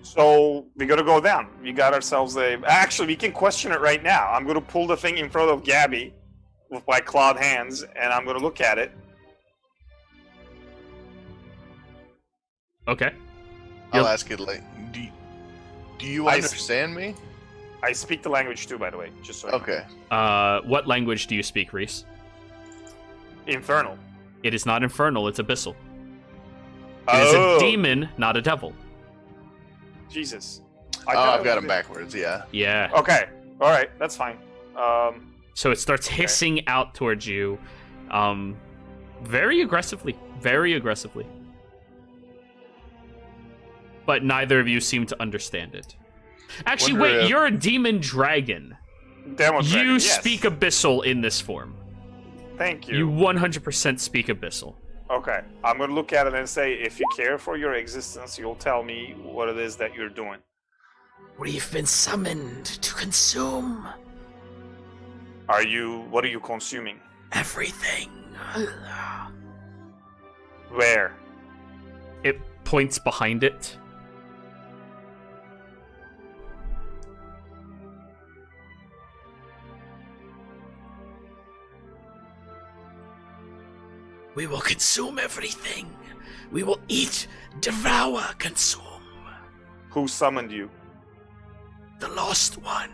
So we gotta go down. We got ourselves actually, we can question it right now. I'm gonna pull the thing in front of Gabby with my clawed hands, and I'm gonna look at it. Okay. I'll ask it like, do you understand me? I speak the language too, by the way. Just so. Okay. What language do you speak, Reese? Infernal. It is not infernal. It's abyssal. It is a demon, not a devil. Jesus. I've got him backwards. Yeah. Yeah. Okay. All right. That's fine. So it starts hissing out towards you, very aggressively. Very aggressively. But neither of you seem to understand it. Actually, wait, you're a demon dragon. You speak abyssal in this form. Thank you. You 100% speak abyssal. Okay. I'm going to look at it and say, if you care for your existence, you'll tell me what it is that you're doing. We've been summoned to consume. What are you consuming? Everything. Where? It points behind it. We will consume everything. We will eat, devour, consume. Who summoned you? The Lost One.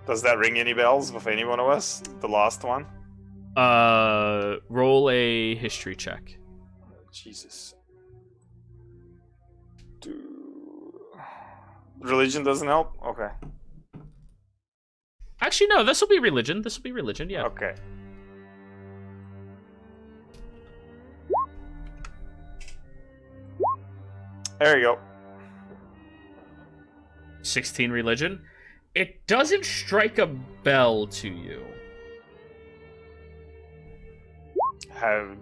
Does that ring any bells with any one of us? The Lost One? Roll a history check. Jesus. Religion doesn't help? Okay. Actually, no, this will be religion. Yeah. Okay. There you go. 16 religion. It doesn't strike a bell to you.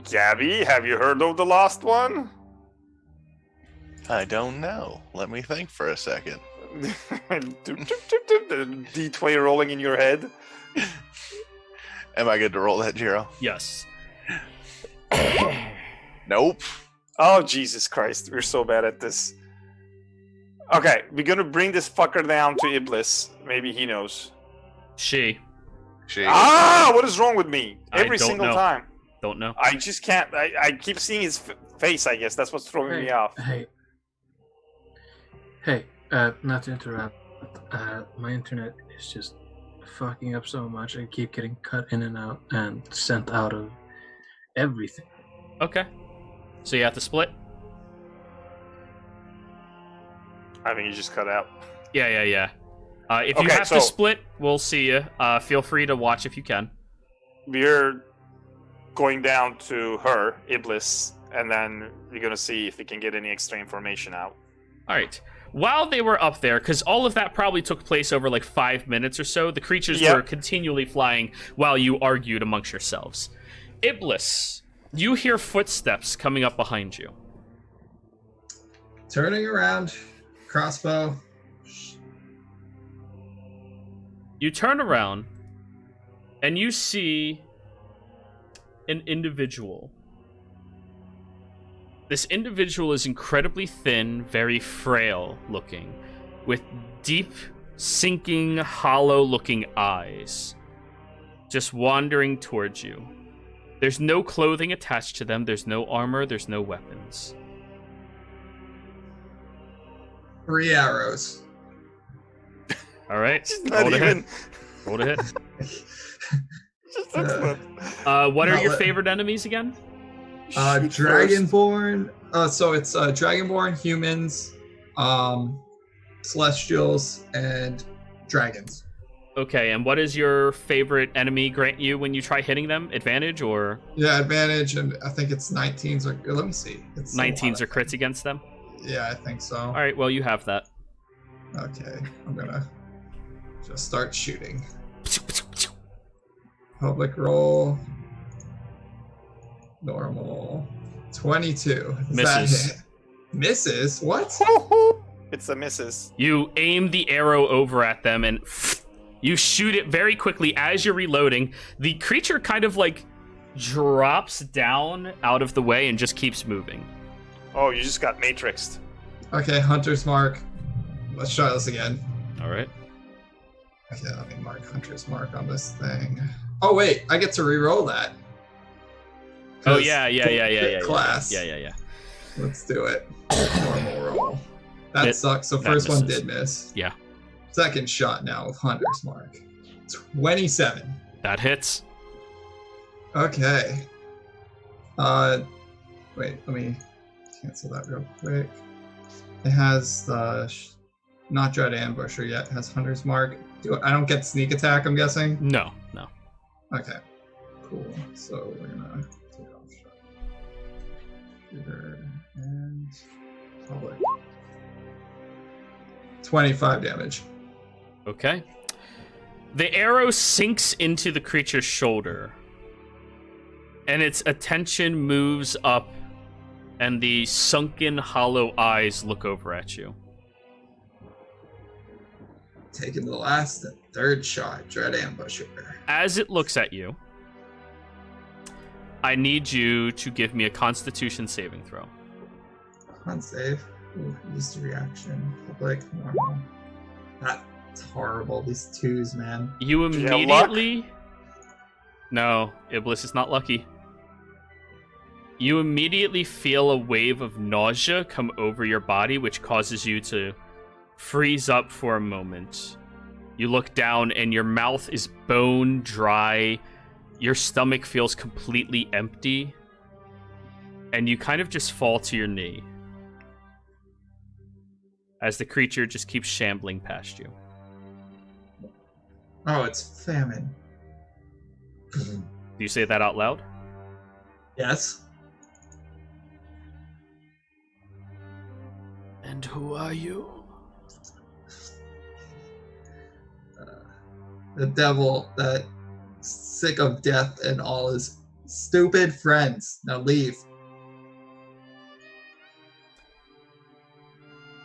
Gabby, have you heard of the Lost One? I don't know. Let me think for a second. D20 rolling in your head. Am I good to roll that, Jiro? Yes. Nope. Oh, Jesus Christ. We're so bad at this. Okay, we're gonna bring this fucker down to Iblis. Maybe he knows. She. What is wrong with me? Every single time. Don't know. I just can't. I keep seeing his face, I guess. That's what's throwing me off. Hey, not to interrupt. My internet is just fucking up so much. I keep getting cut in and out and sent out of everything. Okay. So you have to split? I think you just cut out. Yeah. If you have to split, we'll see you. Feel free to watch if you can. We're going down to her, Iblis, and then we're going to see if we can get any extra information out. All right. While they were up there, because all of that probably took place over like 5 minutes or so, the creatures were continually flying while you argued amongst yourselves. Iblis, you hear footsteps coming up behind you. Turning around, crossbow. You turn around, and you see an individual This individual is incredibly thin, very frail looking, with deep, sinking, hollow-looking eyes, just wandering towards you. There's no clothing attached to them, there's no armor, there's no weapons. 3 arrows. All right, Not even. Roll to hit. Excellent. What are your favorite enemies again? Dragonborn. So it's Dragonborn, humans, Celestials, and dragons. Okay, and what does your favorite enemy grant you when you try hitting them? Advantage or? Yeah, advantage, and I think it's 19s. Or let me see. It's 19s or crits against them? Yeah, I think so. All right, well, you have that. Okay, I'm gonna just start shooting. Public roll. Normal. 22. Misses. Misses? What? It's a misses. You aim the arrow over at them and you shoot it very quickly as you're reloading. The creature kind of like drops down out of the way and just keeps moving. Oh, you just got matrixed. Okay, Hunter's Mark. Let's try this again. All right. Okay, let me mark Hunter's Mark on this thing. Oh, wait, I get to re-roll that. Oh, yeah. Class. Yeah. Let's do it. Normal roll. That sucks. So that first one misses. did miss. Yeah. Second shot now with Hunter's Mark. 27. That hits. Okay. Wait, let me cancel that real quick. It has the not Dread Ambusher yet. It has Hunter's Mark. I don't get sneak attack, I'm guessing? No. Okay. Cool. So we're gonna take off shot. Shooter and public. 25 damage. Okay. The arrow sinks into the creature's shoulder, and its attention moves up, and the sunken, hollow eyes look over at you. Taking the last and third shot, Dread Ambusher. As it looks at you, I need you to give me a Constitution saving throw. Con save. Ooh, used reaction. Public, normal. That's horrible. These twos, man. You Do you have immediately... No, Iblis is not lucky. You immediately feel a wave of nausea come over your body, which causes you to freeze up for a moment. You look down and your mouth is bone dry. Your stomach feels completely empty. And you kind of just fall to your knee as the creature just keeps shambling past you. Oh, it's famine. Do you say that out loud? Yes. And who are you? The devil that sick of death and all his stupid friends. Now leave.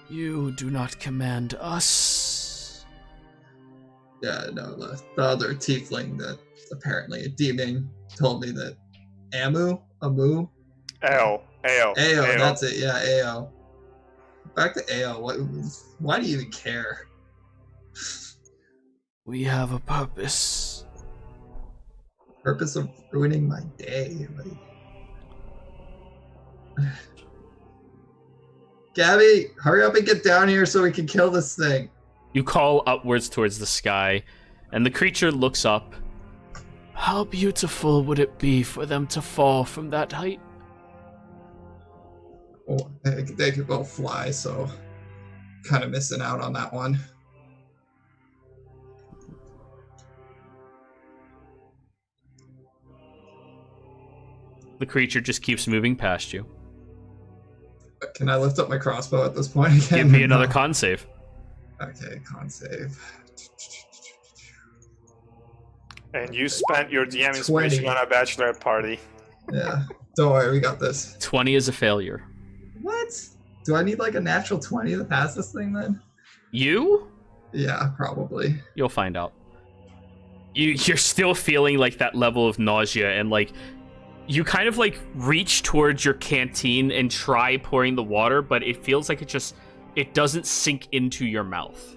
You do not command us. Yeah, no, the other tiefling that apparently a demon told me that Amu? Ao. Ao, that's it, yeah, Ao. Back to Ao, why do you even care? We have a purpose. Purpose of ruining my day. Gabby, hurry up and get down here so we can kill this thing. You call upwards towards the sky, and the creature looks up. How beautiful would it be for them to fall from that height? Oh, they could both fly, so kind of missing out on that one. The creature just keeps moving past you. Can I lift up my crossbow at this point again? Give me another con save. Okay, con save. And you spent your DM 20. inspiration on a bachelorette party. Yeah, don't worry, we got this. 20 is a failure. What? Do I need like a natural 20 to pass this thing then? You? Yeah, probably. You'll find out. You're still feeling like that level of nausea, and like You kind of like reach towards your canteen and try pouring the water, but it feels like it doesn't sink into your mouth.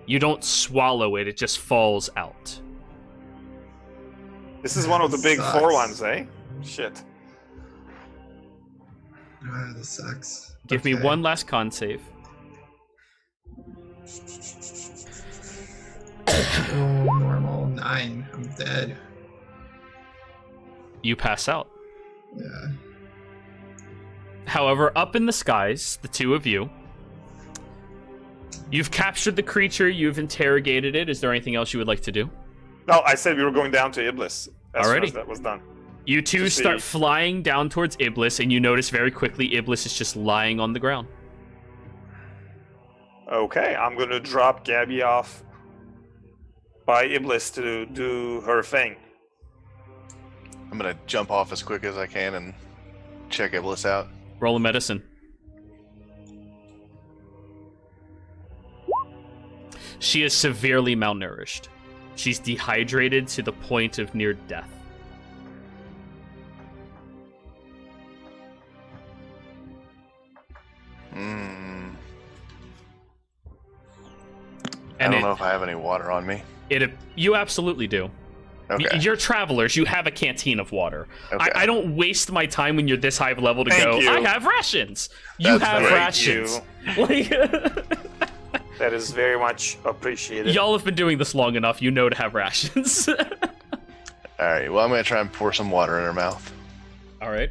You don't swallow it, it just falls out. This is one of the big 4 ones, eh? Shit. This sucks. Give me one last con save. Oh, normal 9. I'm dead. You pass out. Yeah. However, up in the skies, the two of you, you've captured the creature, you've interrogated it. Is there anything else you would like to do? No, I said we were going down to Iblis as soon Alrighty. as that was done. You two start flying down towards Iblis, and you notice very quickly Iblis is just lying on the ground. Okay, I'm gonna drop Gabby off by Iblis to do her thing. I'm gonna jump off as quick as I can and check Iblis out. Roll a medicine. She is severely malnourished. She's dehydrated to the point of near death. I don't know if I have any water on me. You absolutely do. Okay. You're travelers. You have a canteen of water. Okay. I don't waste my time when you're this high of level to Thank you. I have rations. You That's have great. rations. Like, That is very much appreciated. y'all have been doing this long enough. You know to have rations. All right. Well, I'm gonna try and pour some water in her mouth. All right.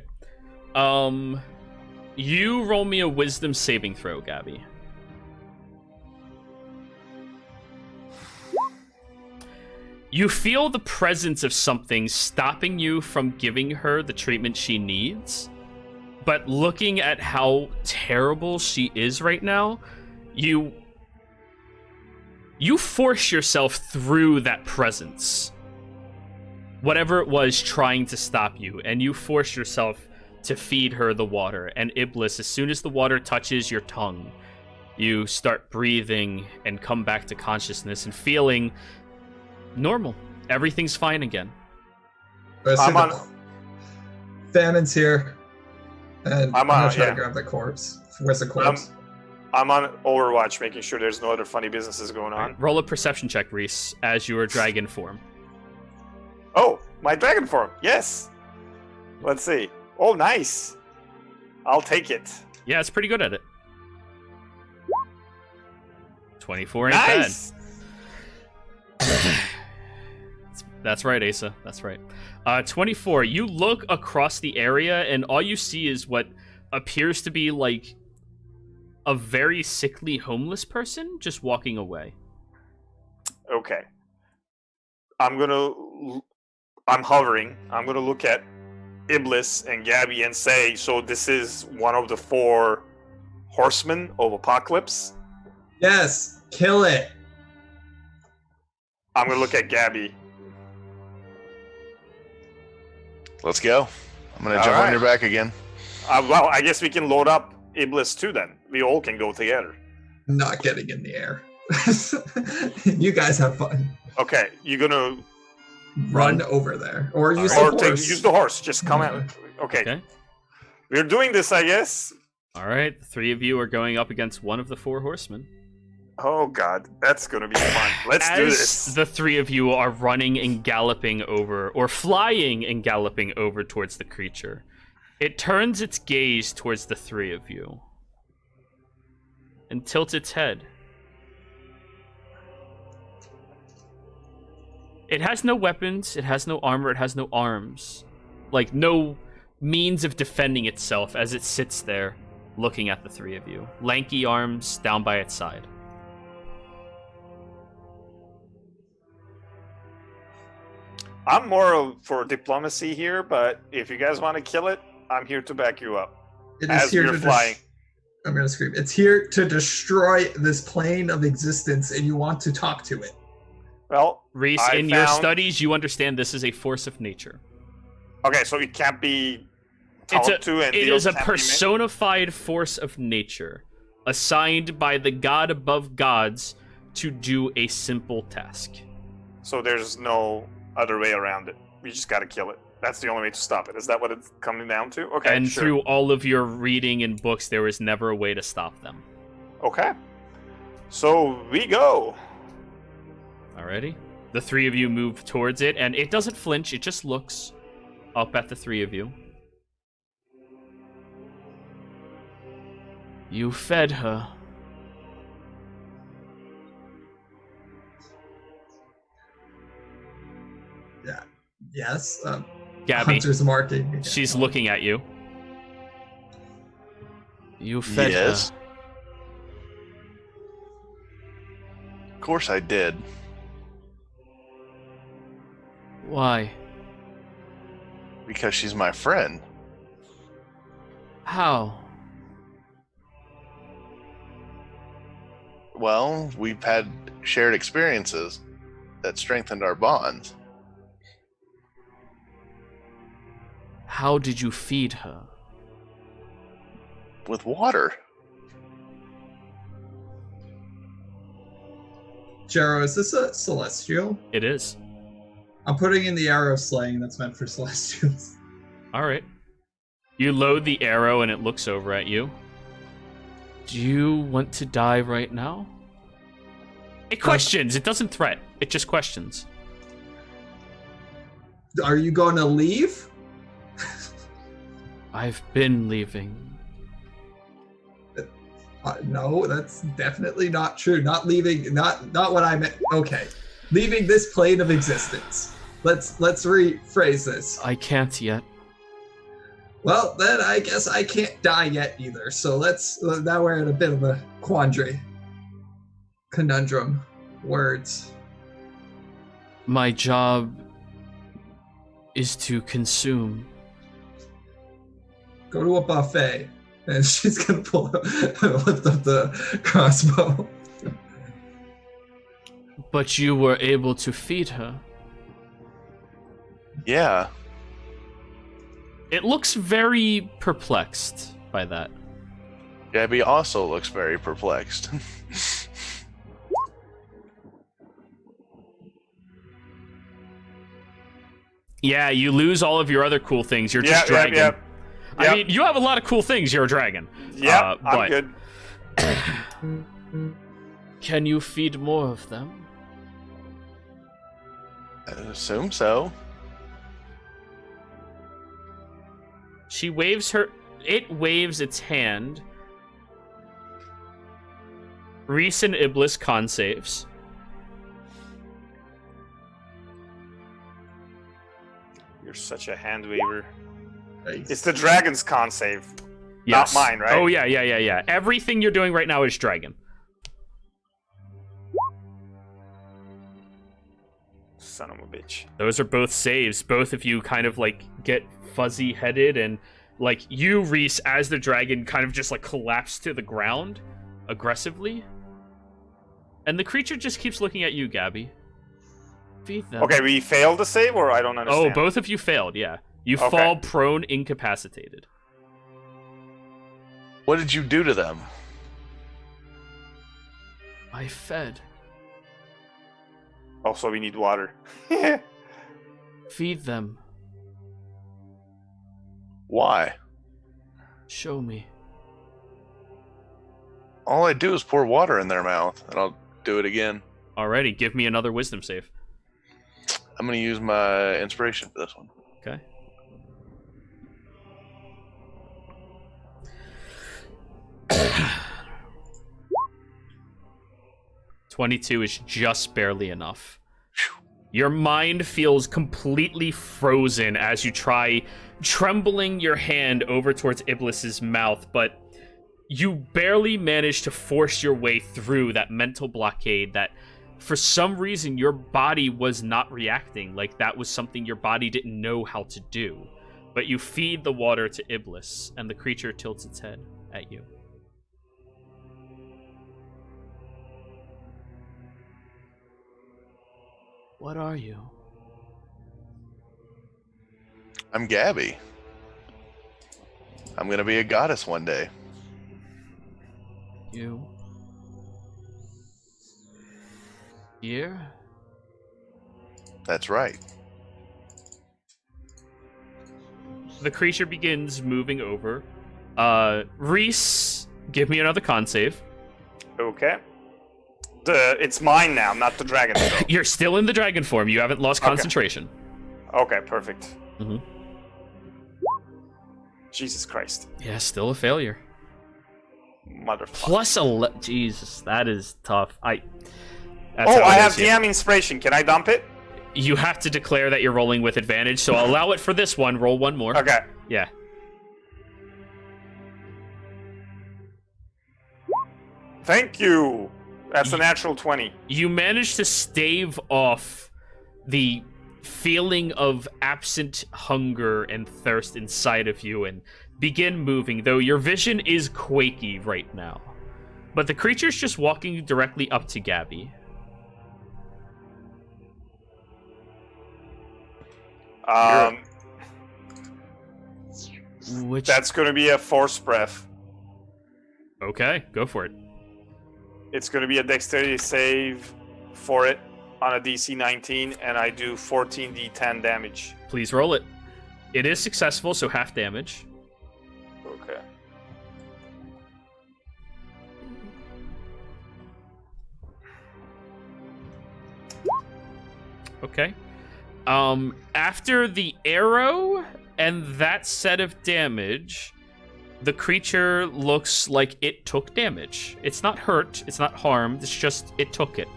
You roll me a wisdom saving throw, Gabby. You feel the presence of something stopping you from giving her the treatment she needs, but looking at how terrible she is right now, you force yourself through that presence. Whatever it was trying to stop you, and you force yourself to feed her the water. And Iblis, as soon as the water touches your tongue, you start breathing and come back to consciousness and feeling normal. Everything's fine again. Famine's here. And I'm gonna try yeah. to grab the corpse. Where's the corpse? I'm on Overwatch, making sure there's no other funny businesses going on. Right, roll a perception check, Reese, as your dragon form. Oh, my dragon form. Yes. Let's see. Oh, nice. I'll take it. Yeah, it's pretty good at it. 24 ain't Nice. bad. That's right, Asa. That's right. 24. You look across the area, and all you see is what appears to be like a very sickly homeless person just walking away. Okay. I'm hovering. I'm gonna look at Iblis and Gabby and say, so this is one of the 4 horsemen of Apocalypse? Yes, kill it. I'm gonna look at Gabby. Let's go. I'm gonna jump on your back again. Well, I guess we can load up Iblis too then. We all can go together. Not getting in the air. You guys have fun. Okay, you're gonna Run over there. Or use or the horse. use the horse. Just come out. Okay. We're doing this, I guess. All right, the 3 of you are going up against one of the 4 horsemen. Oh god, that's gonna be fun. Let's do this. The 3 of you are running and galloping over, or flying and galloping over towards the creature. It turns its gaze towards the 3 of you and tilts its head. It has no weapons, it has no armor, it has no arms. Like, no means of defending itself as it sits there looking at the 3 of you. Lanky arms down by its side. I'm more for diplomacy here, but if you guys want to kill it, I'm here to back you up. It is as here we're to flying. I'm gonna scream. It's here to destroy this plane of existence, and you want to talk to it. Well, Reese, in your studies, you understand this is a force of nature. Okay, so it can't be talked to, and it deals is a can't be made? personified force of nature, assigned by the god above gods to do a simple task. So there's no other way around it. we just gotta kill it. That's the only way to stop it. Is that what it's coming down to? Okay, And sure. through all of your reading in books, there was never a way to stop them. Okay. So we go. Alrighty. The three of you move towards it, and it doesn't flinch. It just looks up at the three of you. You fed her. Yeah. Yes. Gabby, Hunter's marking. she's looking at you. You fed Yes. her. Of course I did. Why? Because she's my friend. How? Well, we've had shared experiences that strengthened our bonds. How did you feed her? With water. Jero, is this a celestial? It is. I'm putting in the arrow slaying that's meant for celestials. Alright. You load the arrow and it looks over at you. Do you want to die right now? It questions. It doesn't threat. It just questions. Are you going to leave? I've been leaving. No, that's definitely not true. Not leaving. Not what I meant. Okay, leaving this plane of existence. Let's rephrase this. I can't yet. Well, then I guess I can't die yet either. So now we're in a bit of a quandary. Conundrum. Words. My job is to consume. Go to a buffet. And she's gonna lift up the crossbow. But you were able to feed her. Yeah. It looks very perplexed by that. Gabby also looks very perplexed. Yeah, you lose all of your other cool things. You're just dragon. Yep. I mean, you have a lot of cool things. You're a dragon. Yeah, but I'm good. Can you feed more of them? I assume so. She waves her... It waves its hand. Reese and Iblis con saves. You're such a hand waver. Nice. It's the dragon's con save. Yes. Not mine, right? Oh, yeah. Everything you're doing right now is dragon. Son of a bitch. Those are both saves. Both of you kind of, like, get fuzzy-headed, and, like, you, Reese, as the dragon, kind of just, like, collapse to the ground aggressively. And the creature just keeps looking at you, Gabby. Feed them. Okay, we failed to save, or I don't understand? Oh, both of you failed, yeah. You Okay. fall prone, incapacitated. What did you do to them? I fed. Also, we need water. Feed them. Why? Show me. All I do is pour water in their mouth, and I'll do it again. Alrighty, give me another wisdom save. I'm going to use my inspiration for this one. Okay. $22 is just barely enough. Your mind feels completely frozen as you try trembling your hand over towards Iblis's mouth, but you barely manage to force your way through that mental blockade that for some reason your body was not reacting, like that was something your body didn't know how to do. But you feed the water to Iblis, and the creature tilts its head at you. What are you? I'm Gabby. I'm going to be a goddess one day. You? Here? That's right. the creature begins moving over. Reese, give me another con save. Okay. It's mine now, not the dragon. You're still in the dragon form. You haven't lost concentration. Okay, perfect. Mm-hmm. Jesus Christ. Yeah, still a failure. Motherfucker. Plus 11. Jesus, that is tough. I have DM inspiration. Can I dump it? You have to declare that you're rolling with advantage, so I'll allow it for this one. Roll one more. Okay. Yeah. Thank you. That's a natural 20. You managed to stave off the feeling of absent hunger and thirst inside of you and begin moving, though your vision is quaky right now. But the creature's just walking directly up to Gabby. That's going to be a force breath. Okay, go for it. It's going to be a dexterity save for it on a DC 19, and I do 14d10 damage. Please roll it. It is successful, so half damage. Okay. Okay. After the arrow and that set of damage, the creature looks like it took damage. It's not hurt, it's not harmed, it's just it took it.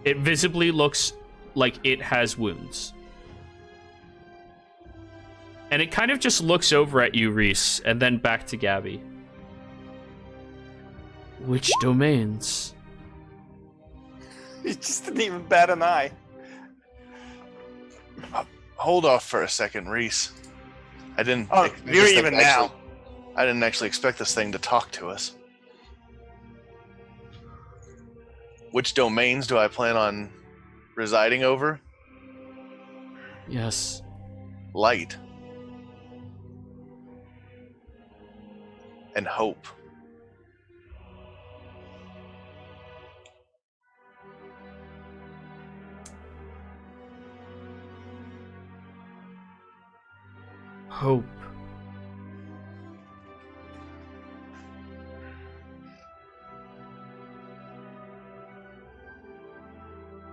It visibly looks like it has wounds. And it kind of just looks over at you, Reese, and then back to Gabby. Which domains? He just didn't even bat an eye. Hold off for a second, Reese. I didn't. You're even now. I didn't actually expect this thing to talk to us. Which domains do I plan on residing over? Yes. Light. And hope. Hope.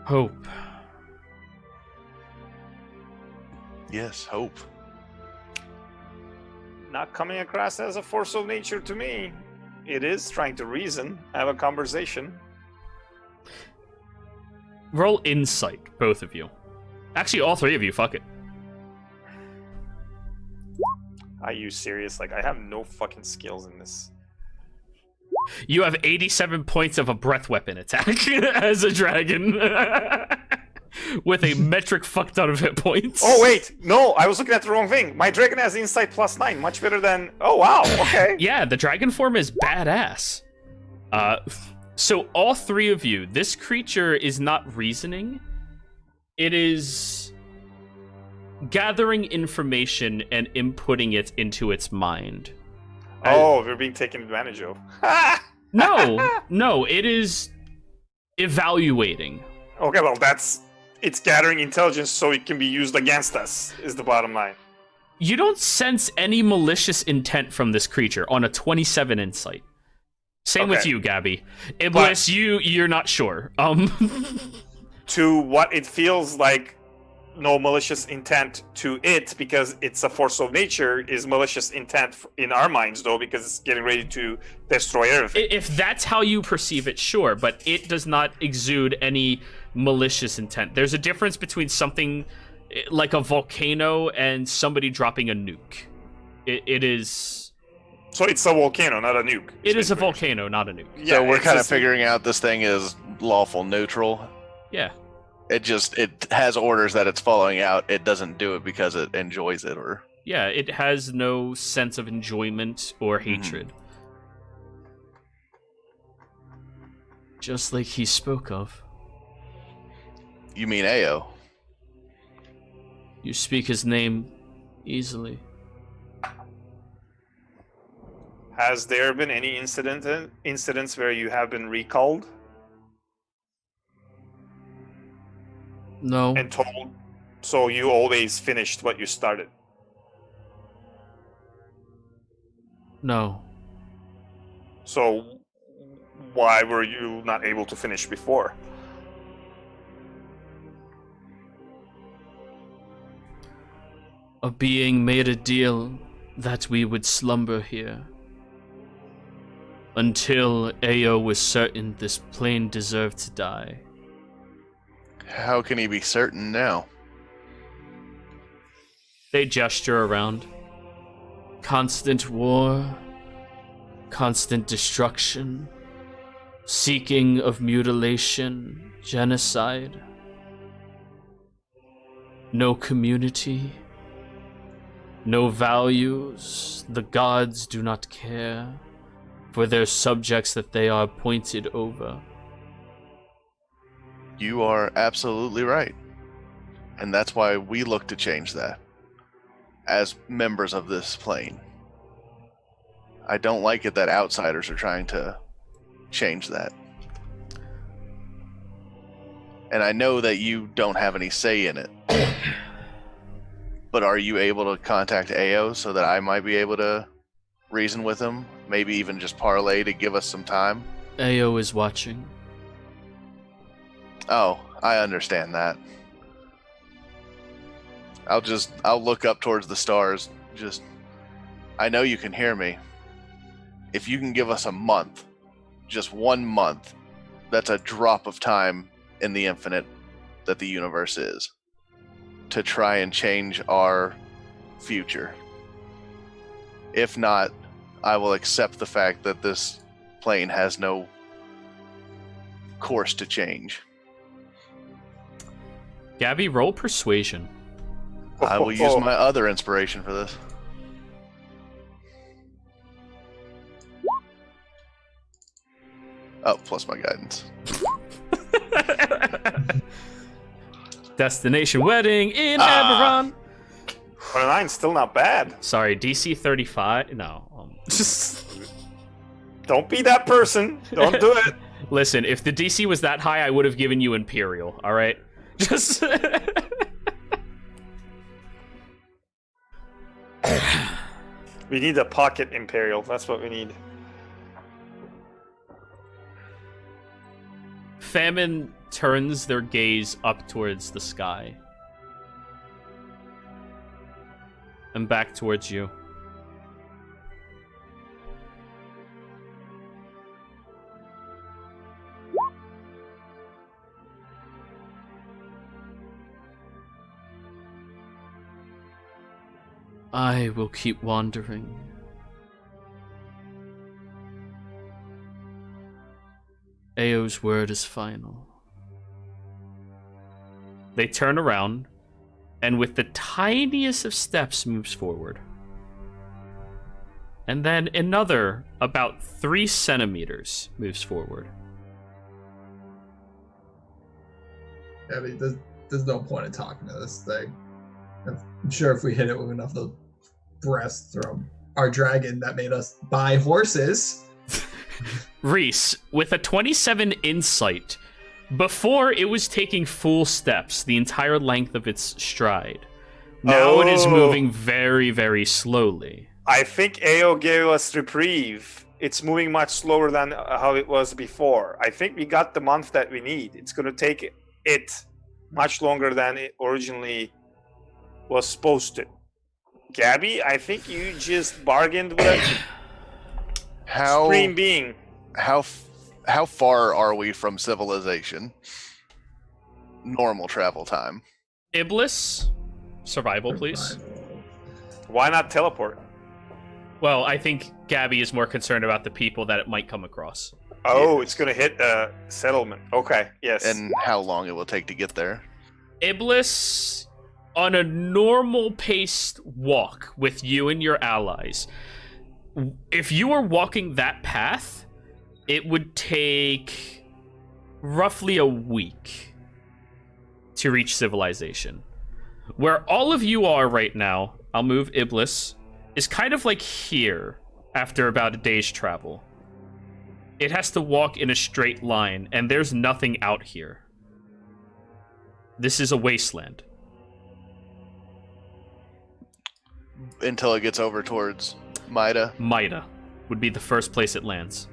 Hope. Yes, hope. Not coming across as a force of nature to me. It is trying to reason, have a conversation. Roll insight, both of you. Actually, all three of you, fuck it. Are you serious? Like, I have no fucking skills in this. You have 87 points of a breath weapon attack as a dragon. With a metric fuck ton of hit points. Oh, wait. No, I was looking at the wrong thing. My dragon has insight +9. Much better than... Oh, wow. Okay. Yeah, the dragon form is badass. So all three of you, this creature is not reasoning. It is gathering information and inputting it into its mind. Oh, we're being taken advantage of. No, it is evaluating. Okay, well, it's gathering intelligence so it can be used against us, is the bottom line. You don't sense any malicious intent from this creature on a 27 insight. Same with you, Gabby. Unless you're not sure. To what it feels like, no malicious intent to it, because it's a force of nature, is malicious intent in our minds, though, because it's getting ready to destroy everything. If that's how you perceive it, sure, but it does not exude any malicious intent. There's a difference between something like a volcano and somebody dropping a nuke. It is... So it's a volcano, not a nuke. It is a volcano, not a nuke. Yeah, so we're kind of figuring out this thing is lawful neutral. Yeah. It has orders that it's following out. It doesn't do it because it enjoys it, or... Yeah, it has no sense of enjoyment or hatred. Just like he spoke of. You mean Ao? You speak his name easily. Has there been any incidents where you have been recalled? No. And told, so you always finished what you started? No. So, why were you not able to finish before? A being made a deal that we would slumber here. Until Ao was certain this plane deserved to die. How can he be certain now? They gesture around. Constant war, constant destruction, seeking of mutilation, genocide. No community, no values. The gods do not care for their subjects that they are appointed over. You are absolutely right. And that's why we look to change that as members of this plane. I don't like it that outsiders are trying to change that. And I know that you don't have any say in it. But are you able to contact Ao so that I might be able to reason with him? Maybe even just parlay to give us some time? Ao is watching. Oh, I understand that. I'll look up towards the stars. I know you can hear me. If you can give us a month, just 1 month, that's a drop of time in the infinite that the universe is, to try and change our future. If not, I will accept the fact that this plane has no course to change. Gabby, roll persuasion. I will use my other inspiration for this. Oh, plus my guidance. Destination wedding in Eberron. 29, still not bad. Sorry, DC 35. No. Don't be that person. Don't do it. Listen, if the DC was that high, I would have given you Imperial. All right, just. We need a pocket Imperial. That's what we need. Famine turns their gaze up towards the sky. And back towards you. I will keep wandering. Ao's word is final. They turn around, and with the tiniest of steps moves forward. And then another, about 3 centimeters, moves forward. I mean, there's no point in talking to this thing. I'm sure if we hit it with enough, they'll breast from our dragon that made us buy horses. Reese, with a 27 insight, before it was taking full steps the entire length of its stride. Now it is moving very, very slowly. I think Ao gave us reprieve. It's moving much slower than how it was before. I think we got the month that we need. It's going to take it much longer than it originally was supposed to. Gabby, I think you just bargained with a supreme being. How far are we from civilization? Normal travel time. Iblis, survival, please. Why not teleport? Well, I think Gabby is more concerned about the people that it might come across. Oh, it's going to hit a settlement. Okay, yes. And how long it will take to get there. Iblis, on a normal paced walk with you and your allies, if you were walking that path, it would take roughly a week to reach civilization. Where all of you are right now, I'll move Iblis, is kind of like here after about a day's travel. It has to walk in a straight line, and there's nothing out here. This is a wasteland. Until it gets over towards Maida. Maida. would be the first place it lands.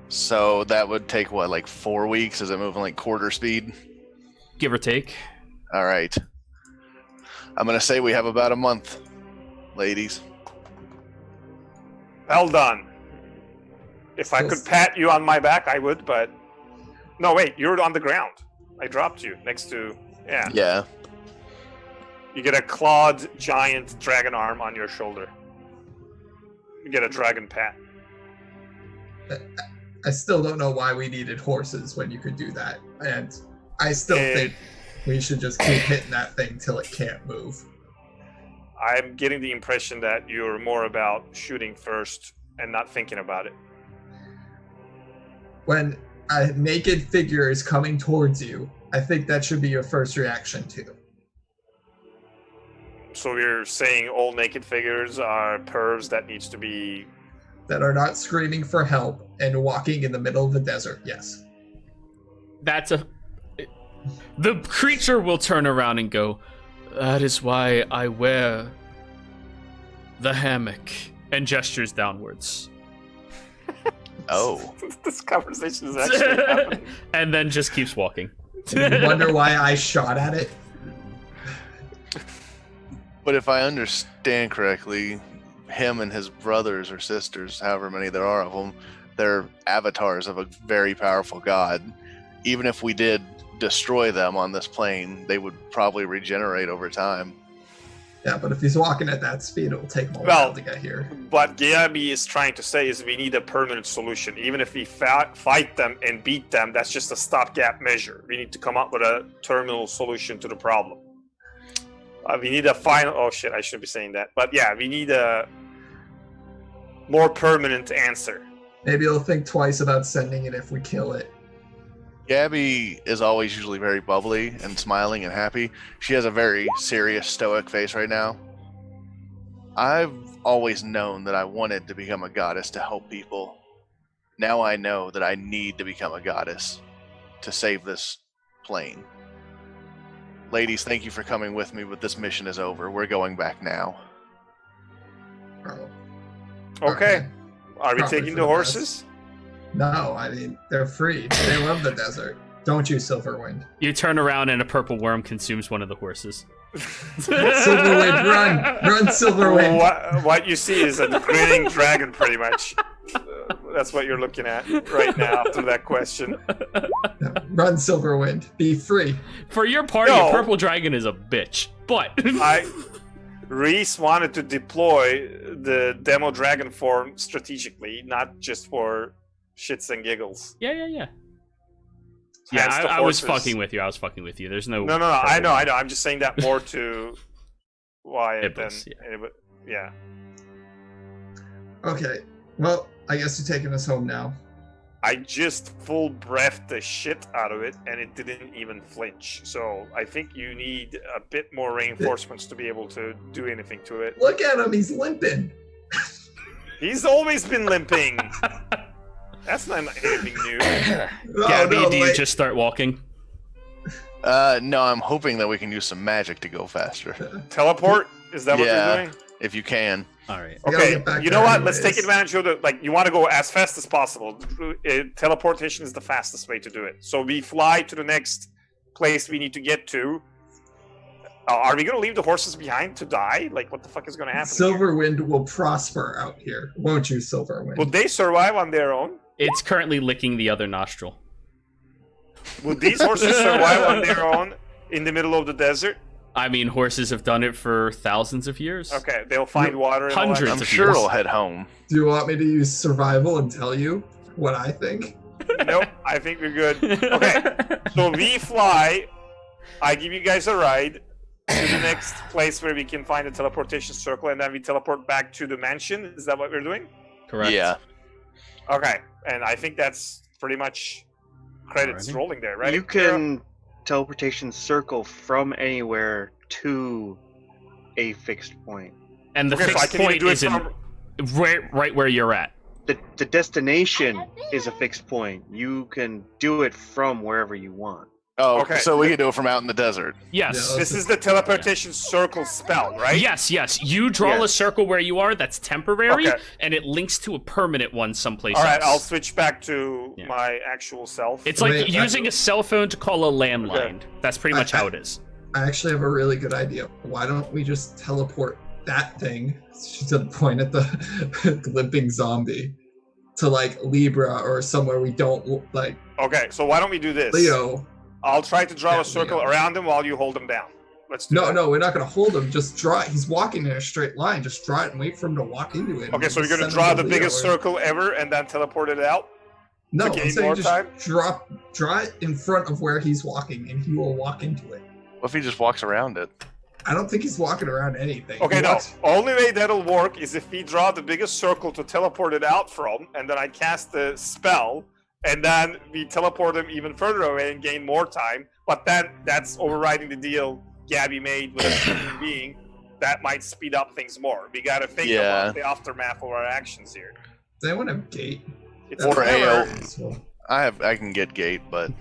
So that would take, what, like 4 weeks? Is it moving like quarter speed? Give or take. All right. I'm going to say we have about a month, ladies. Well done. If I could pat you on my back, I would, but... No, wait, you're on the ground. I dropped you next to... Yeah. Yeah. You get a clawed giant dragon arm on your shoulder. You get a dragon pat. I still don't know why we needed horses when you could do that. And I still think we should just keep hitting that thing till it can't move. I'm getting the impression that you're more about shooting first and not thinking about it. When a naked figure is coming towards you, I think that should be your first reaction too. So you're saying all naked figures are pervs that needs to be... That are not screaming for help and walking in the middle of the desert, yes. That's a... The creature will turn around and go, that is why I wear the hammock, and gestures downwards. Oh. This conversation is actually happening. And then just keeps walking. Wonder why I shot at it? But if I understand correctly, him and his brothers or sisters, however many there are of them, they're avatars of a very powerful god. Even if we did destroy them on this plane, they would probably regenerate over time. Yeah, but if he's walking at that speed, it'll take him a while to get here. What Gabi is trying to say is we need a permanent solution. Even if we fight them and beat them, that's just a stopgap measure. We need to come up with a terminal solution to the problem. We need a final... Oh shit, I shouldn't be saying that. But yeah, we need a more permanent answer. Maybe he'll think twice about sending it if we kill it. Gabby is always usually very bubbly and smiling and happy. She has a very serious, stoic face right now. I've always known that I wanted to become a goddess to help people. Now I know that I need to become a goddess to save this plane. Ladies, thank you for coming with me, but this mission is over. We're going back now. Oh. Okay. Are we Probably taking for the the horses? No, I mean, they're free. They love the desert. Don't you, Silverwind? You turn around and a purple worm consumes one of the horses. Silverwind, run! Run, Silverwind! What you see is a grinning dragon, pretty much. That's what you're looking at right now after that question. Run, Silverwind. Be free. For your party, a purple dragon is a bitch, but... Reese wanted to deploy the demo dragon form strategically, not just for shits and giggles. Yeah. Yeah, I was fucking with you. There's no... No, I know. I'm just saying that more to Wyatt than... Yeah. Okay, well, I guess you're taking us home now. I just full breathed the shit out of it, and it didn't even flinch. So I think you need a bit more reinforcements to be able to do anything to it. Look at him, he's limping. He's always been limping. That's not anything new. Gabby, do you just start walking? No, I'm hoping that we can use some magic to go faster. Teleport? Is that what you're doing? If you can. All right. Okay, you know what? Let's take advantage of you want to go as fast as possible. Teleportation is the fastest way to do it. So we fly to the next place we need to get to. Are we going to leave the horses behind to die? Like, what the fuck is going to happen? Silverwind will prosper out here, won't you, Silverwind? Would they survive on their own? It's currently licking the other nostril. Would these horses survive on their own in the middle of the desert? I mean, horses have done it for thousands of years. Okay, they'll find water. And Hundreds I'm of sure years. it'll head home. Do you want me to use survival and tell you what I think? Nope, I think we're good. Okay, so we fly. I give you guys a ride to the next place where we can find a teleportation circle, and then we teleport back to the mansion. Is that what we're doing? Correct. Yeah. Okay, and I think that's pretty much credits rolling there, right? You can teleportation circle from anywhere to a fixed point. And the fixed point isn't right where you're at. The destination is a fixed point. You can do it from wherever you want. Oh, Okay. so we can do it from out in the desert. Yes. Yeah. This is the teleportation circle spell, right? Yes. You draw a Yes. circle where you are. That's temporary, Okay. and it links to a permanent one someplace All right, else. I'll switch back to Yeah. my actual self. It's like Wait, using a cell phone to call a landline. Okay. That's pretty much how it is. I actually have a really good idea. Why don't we just teleport that thing, to point at the limping zombie, to like Libra or somewhere we don't like Okay, so why don't we do this? Leo. I'll try to draw Yeah, a circle Leo. around him while you hold him down. Let's do that. No, we're not gonna hold him. Just draw it. He's walking in a straight line. Just draw it and wait for him to walk into it. Okay, so you're gonna Send him draw to the Leo biggest or- circle ever and then teleport it out? No, to I'm gain saying more just time? draw it in front of where he's walking, and he will walk into it. What if he just walks around it? I don't think he's walking around anything. Okay, He no. walks- Only way that'll work is if we draw the biggest circle to teleport it out from, and then I cast the spell, and then we teleport him even further away and gain more time. But then that's overriding the deal Gabby made with a human being. That might speed up things more. We gotta think about the aftermath of our actions here. Does anyone have gate? It's Or whatever. AO. I can get gate, but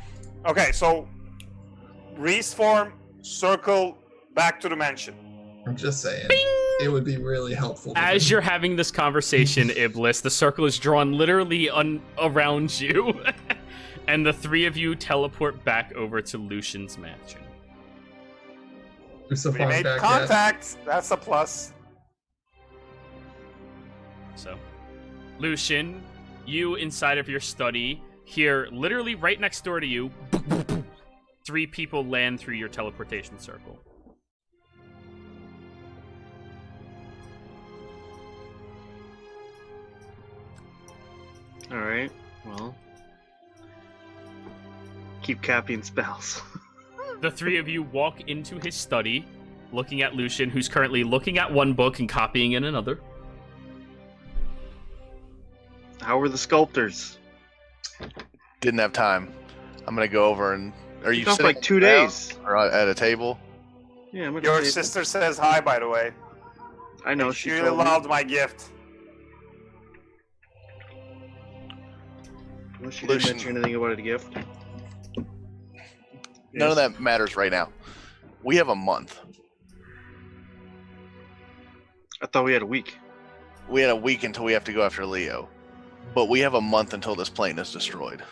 Okay, so Reese form, circle, back to the mansion. I'm just saying. It would be really helpful. As you're having this conversation, Iblis, the circle is drawn literally around you, and the three of you teleport back over to Lucian's mansion. We made contact. That's a plus. So, Lucian, you inside of your study, here, literally right next door to you, three people land through your teleportation circle. All right. Well, keep copying spells. The three of you walk into his study, looking at Lucian, who's currently looking at one book and copying in another. How were the sculptors? didn't have time. I'm gonna go over and. Are you It's off sitting like 2 down days. or at a table? Yeah, I'm at Your the table. sister says hi, by the way. I know She she really told me. loved my gift. Well, she didn't Lucian. mention anything about a gift. None of that matters right now. We have a month. I thought we had a week. We had a week until we have to go after Leo, but we have a month until this plane is destroyed.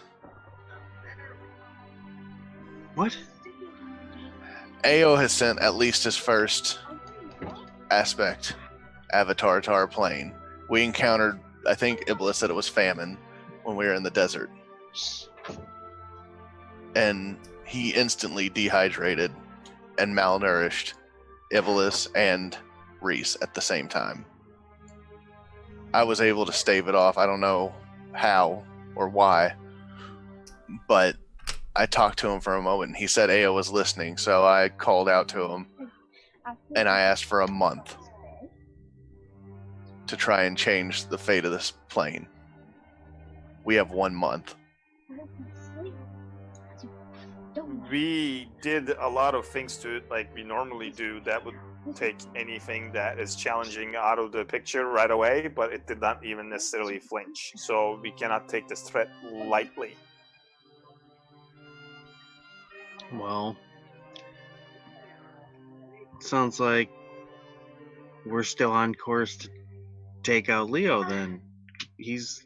What? Ao has sent at least his first aspect avatar to our plane. We encountered, I think Iblis said it was famine when we were in the desert. And he instantly dehydrated and malnourished Iblis and Reese at the same time. I was able to stave it off. I don't know how or why, but I talked to him for a moment. He said Ao was listening, so I called out to him and I asked for a month to try and change the fate of this plane. We have 1 month. We did a lot of things to it like we normally do that would take anything that is challenging out of the picture right away, but it did not even necessarily flinch. So we cannot take this threat lightly. Well, sounds like we're still on course to take out Leo then. He's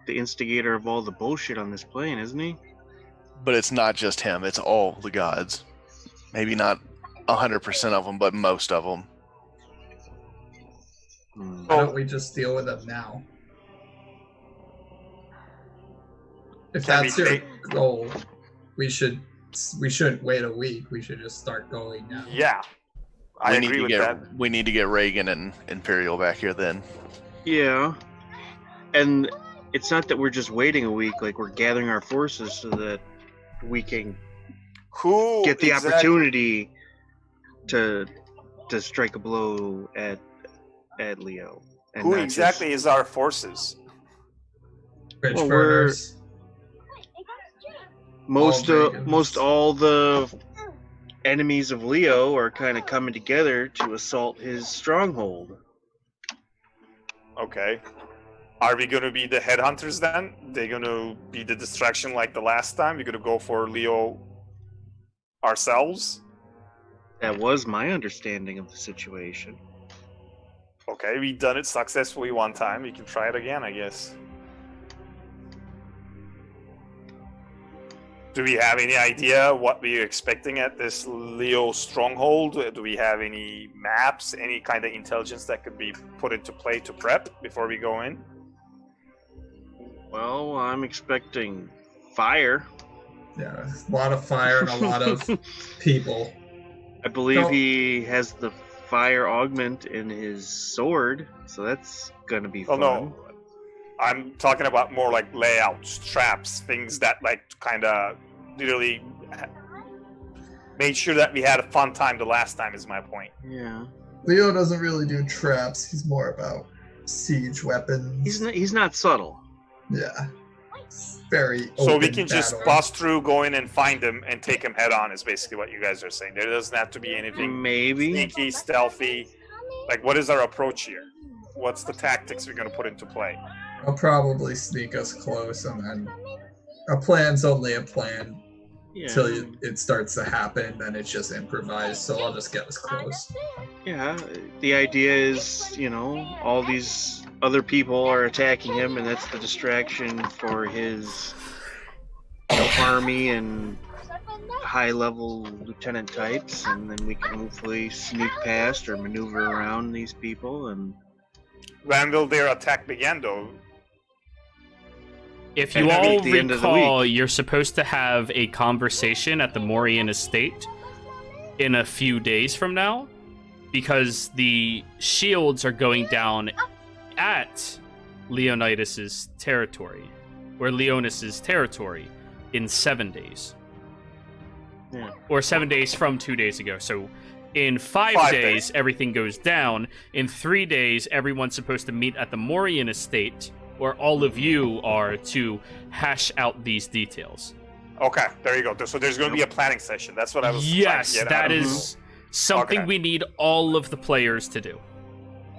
the instigator of all the bullshit on this plane, isn't he? But it's not just him, it's all the gods. Maybe not 100% of them, but most of them. Why don't we just deal with them now? If Can that's we your take- goal, we shouldn't wait a week. We should just start going now. Yeah, I agree with that. We need to get Reagan and Imperial back here then. Yeah. And it's not that we're just waiting a week, like we're gathering our forces so that we can Who get the exact- opportunity to strike a blow at Leo. And Who not exactly is our forces? Rich Well, burners. most dragons. most all the enemies of Leo are kind of coming together to assault his stronghold. Okay. Are we going to be the headhunters then? They're going to be the distraction like the last time? We're going to go for Leo ourselves? That was my understanding of the situation. Okay, we've done it successfully one time. We can try it again, I guess. Do we have any idea what we're expecting at this Leo stronghold? Do we have any maps, any kind of intelligence that could be put into play to prep before we go in? Well, I'm expecting fire. Yeah, a lot of fire and a lot of people. I believe he has the fire augment in his sword, so that's gonna be fun. No. I'm talking about more like layouts, traps, things that like kind of literally made sure that we had a fun time the last time is my point. Yeah. Leo doesn't really do traps. He's more about siege weapons. He's not subtle. Yeah. Very So we open can just battle. bust through, go in and find him and take him head on is basically what you guys are saying. There doesn't have to be anything Maybe. sneaky, stealthy. Like, what is our approach here? What's the tactics we're going to put into play? I'll probably sneak us close, and then a plan's only a plan until it starts to happen. Then it's just improvised. So I'll just get us close. Yeah, the idea is, all these other people are attacking him, and that's the distraction for his army and high-level lieutenant types, and then we can hopefully sneak past or maneuver around these people. And when will their attack begin, though? If you all recall, you're supposed to have a conversation at the Morian estate in a few days from now, because the shields are going down at Leonidas's territory, or Leonis's territory, in 7 days. Yeah. Or 7 days from 2 days ago. So in 5 days, everything goes down. In 3 days, everyone's supposed to meet at the Morian estate, where all of you are to hash out these details. Okay, there you go. So there's going to be a planning session. That's what I was trying to get that is something we need all of the players to do.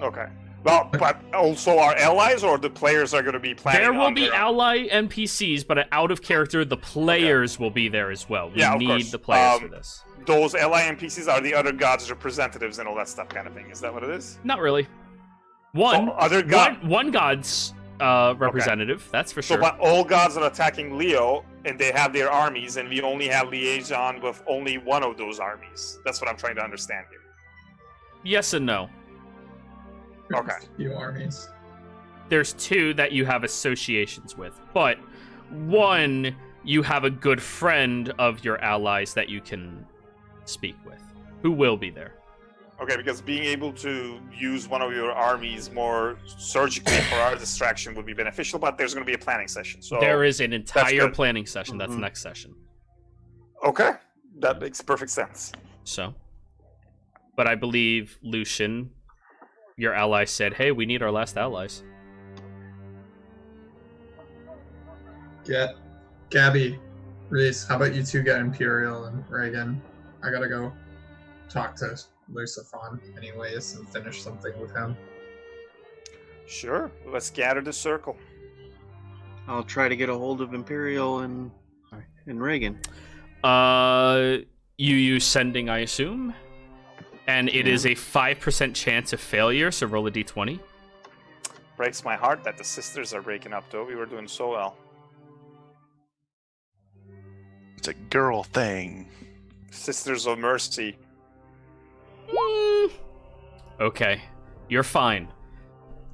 Okay. Well, but also our allies, or the players are going to be planning. There will be ally NPCs, but out of character, the players will be there as well. We need the players for this. Those ally NPCs are the other gods' representatives and all that stuff kind of thing. Is that what it is? Not really. One god's representative, that's for sure. So, but all gods are attacking Leo, and they have their armies, and we only have liaison with only one of those armies. That's what I'm trying to understand here. Yes and no. Okay. Few armies. There's two that you have associations with, but one, you have a good friend of your allies that you can speak with, who will be there. Okay, because being able to use one of your armies more surgically for our distraction would be beneficial, but there's going to be a planning session. So there is an entire planning session. That's next session. Okay, that makes perfect sense. So, but I believe Lucian, your ally, said, "Hey, we need our last allies." Get Gabby, Reese. How about you two get Imperial and Reagan? I gotta go talk to Luciphon anyways and finish something with him. Sure, let's gather the circle. I'll try to get a hold of Imperial and Reagan. You use sending, I assume, and it is a 5% chance of failure. So roll a d20. Breaks my heart that the sisters are breaking up, though. We were doing so well. It's a girl thing. Sisters of Mercy. Okay, you're fine.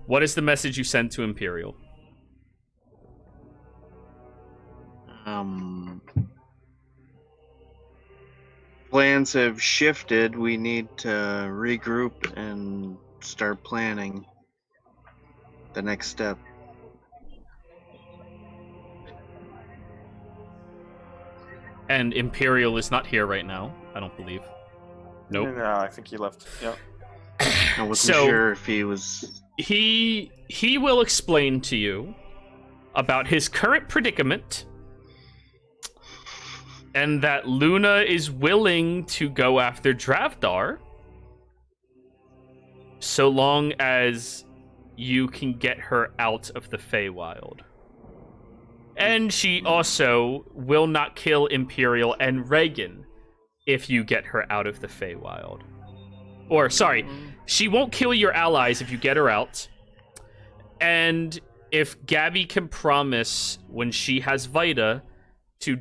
What is the message you send to Imperial? Plans have shifted. We need to regroup and start planning the next step. And Imperial is not here right now, I don't believe. Nope. No, I think he left. Yeah. I wasn't sure if he was... He will explain to you about his current predicament, and that Luna is willing to go after Dravdar so long as you can get her out of the Feywild. And she also will not kill Imperial and Reagan if you get her out of the Feywild. Or, sorry, she won't kill your allies if you get her out. And if Gabby can promise when she has Vita to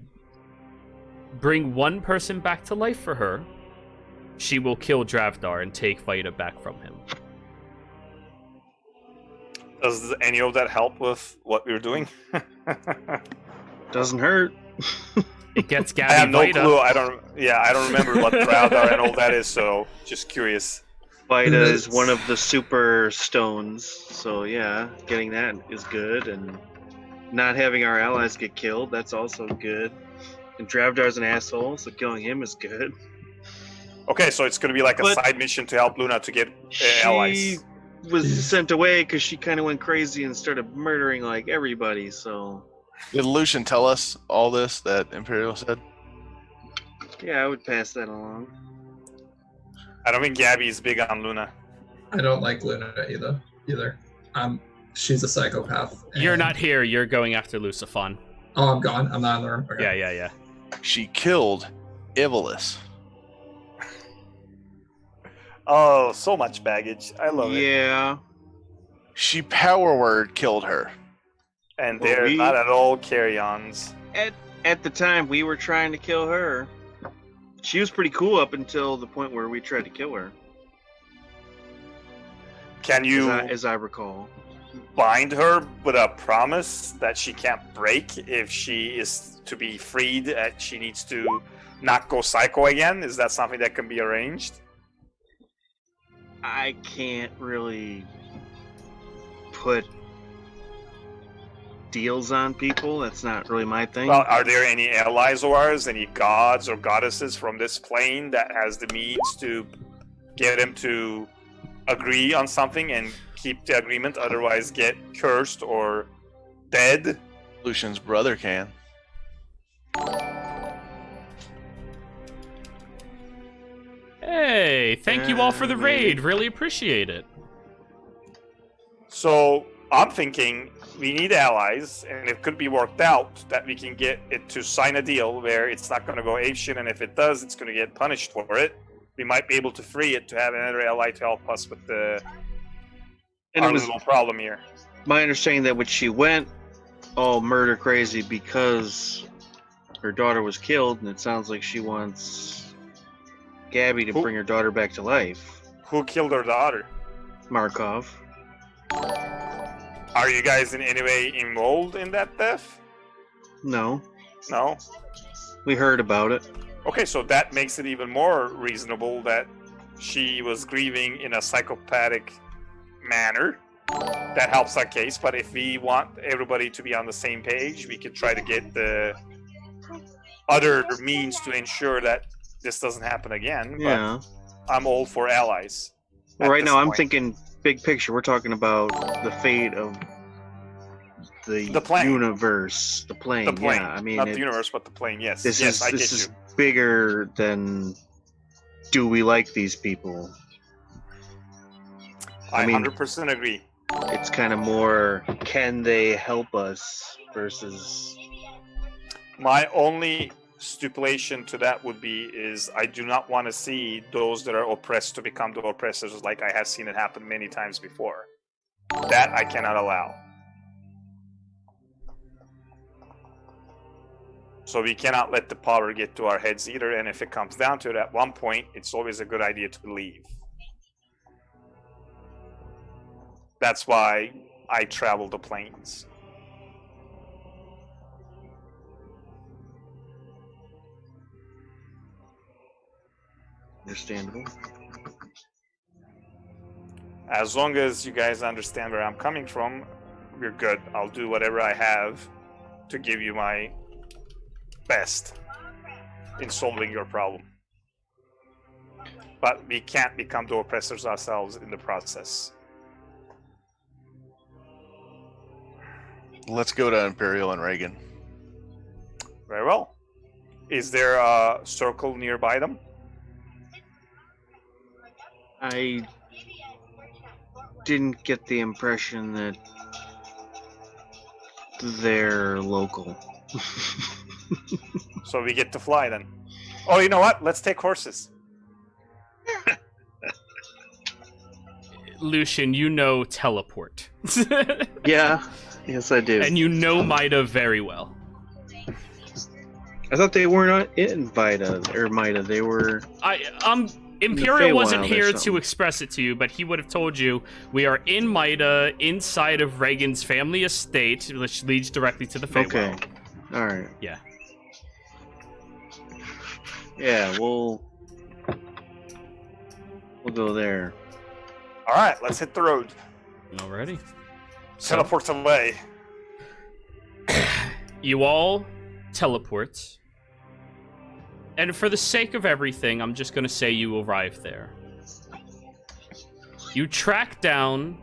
bring one person back to life for her, she will kill Dravdar and take Vita back from him. Does any of that help with what we're doing? Doesn't hurt. It gets Gabby I have no Vita. clue. I don't remember what Dravdar and all that is, so just curious. Vita is one of the super stones, so yeah, getting that is good, and not having our allies get killed, that's also good. And Dravdar's an asshole, so killing him is good. Okay, so it's going to be like a side mission to help Luna to get allies. She was sent away because she kind of went crazy and started murdering like everybody, so... Did Lucian tell us all this that Imperial said? Yeah, I would pass that along. I don't think Gabby is big on Luna. I don't like Luna either. She's a psychopath. You're not here. You're going after Lucifon. Oh, I'm gone. I'm not in the room. Okay. Yeah. She killed Ivalis. Oh, so much baggage. I love it. Yeah. She power word killed her. And they're not at all carry-ons. At the time, we were trying to kill her. She was pretty cool up until the point where we tried to kill her. Can you, as I recall, bind her with a promise that she can't break if she is to be freed? She needs to not go psycho again? Is that something that can be arranged? I can't really put deals on people. That's not really my thing. Well, are there any allies of ours, any gods or goddesses from this plane that has the means to get him to agree on something and keep the agreement, otherwise get cursed or dead? Lucian's brother can. Hey, thank you all for the raid. Really appreciate it. So I'm thinking we need allies, and it could be worked out that we can get it to sign a deal where it's not going to go apeshit, and if it does, it's going to get punished for it. We might be able to free it to have another ally to help us with our little problem here. My understanding that when she went all murder crazy because her daughter was killed, and it sounds like she wants Gabby to bring her daughter back to life. Who killed her daughter? Markov. Are you guys in any way involved in that death? No. No? We heard about it. Okay, so that makes it even more reasonable that she was grieving in a psychopathic manner. That helps our case, but if we want everybody to be on the same page, we could try to get the other means to ensure that this doesn't happen again. Yeah. But I'm all for allies. Well, right now, I'm thinking big picture. We're talking about the fate of the plane. Universe, the plane. The plane. Yeah, I mean, not the universe, but the plane. Yes. This I get is you. bigger than do we like these people? I 100% agree. It's kind of more, can they help us versus... My only stipulation to that would be is I do not want to see those that are oppressed to become the oppressors, like I have seen it happen many times before. That I cannot allow. So we cannot let the power get to our heads either, and if it comes down to it, at one point, it's always a good idea to leave. That's why I travel the planes. Understandable. As long as you guys understand where I'm coming from, we're good. I'll do whatever I have to give you my best in solving your problem. But we can't become the oppressors ourselves in the process. Let's go to Imperial and Reagan. Very well. Is there a circle nearby them? I didn't get the impression that they're local. So we get to fly then. Oh, you know what? Let's take horses. Lucian, you know teleport. Yeah. Yes, I do. And you know Mida very well. I thought they were not in Vida or Mida. They were. Imperial wasn't Feywild or here to something. express it to you, but he would have told you we are in Mida, inside of Reagan's family estate, which leads directly to the Feywild. Okay. All right. Yeah. Yeah, we'll go there. All right, let's hit the road. Alrighty. Teleport away. You all teleport. And for the sake of everything, I'm just going to say you arrive there. You track down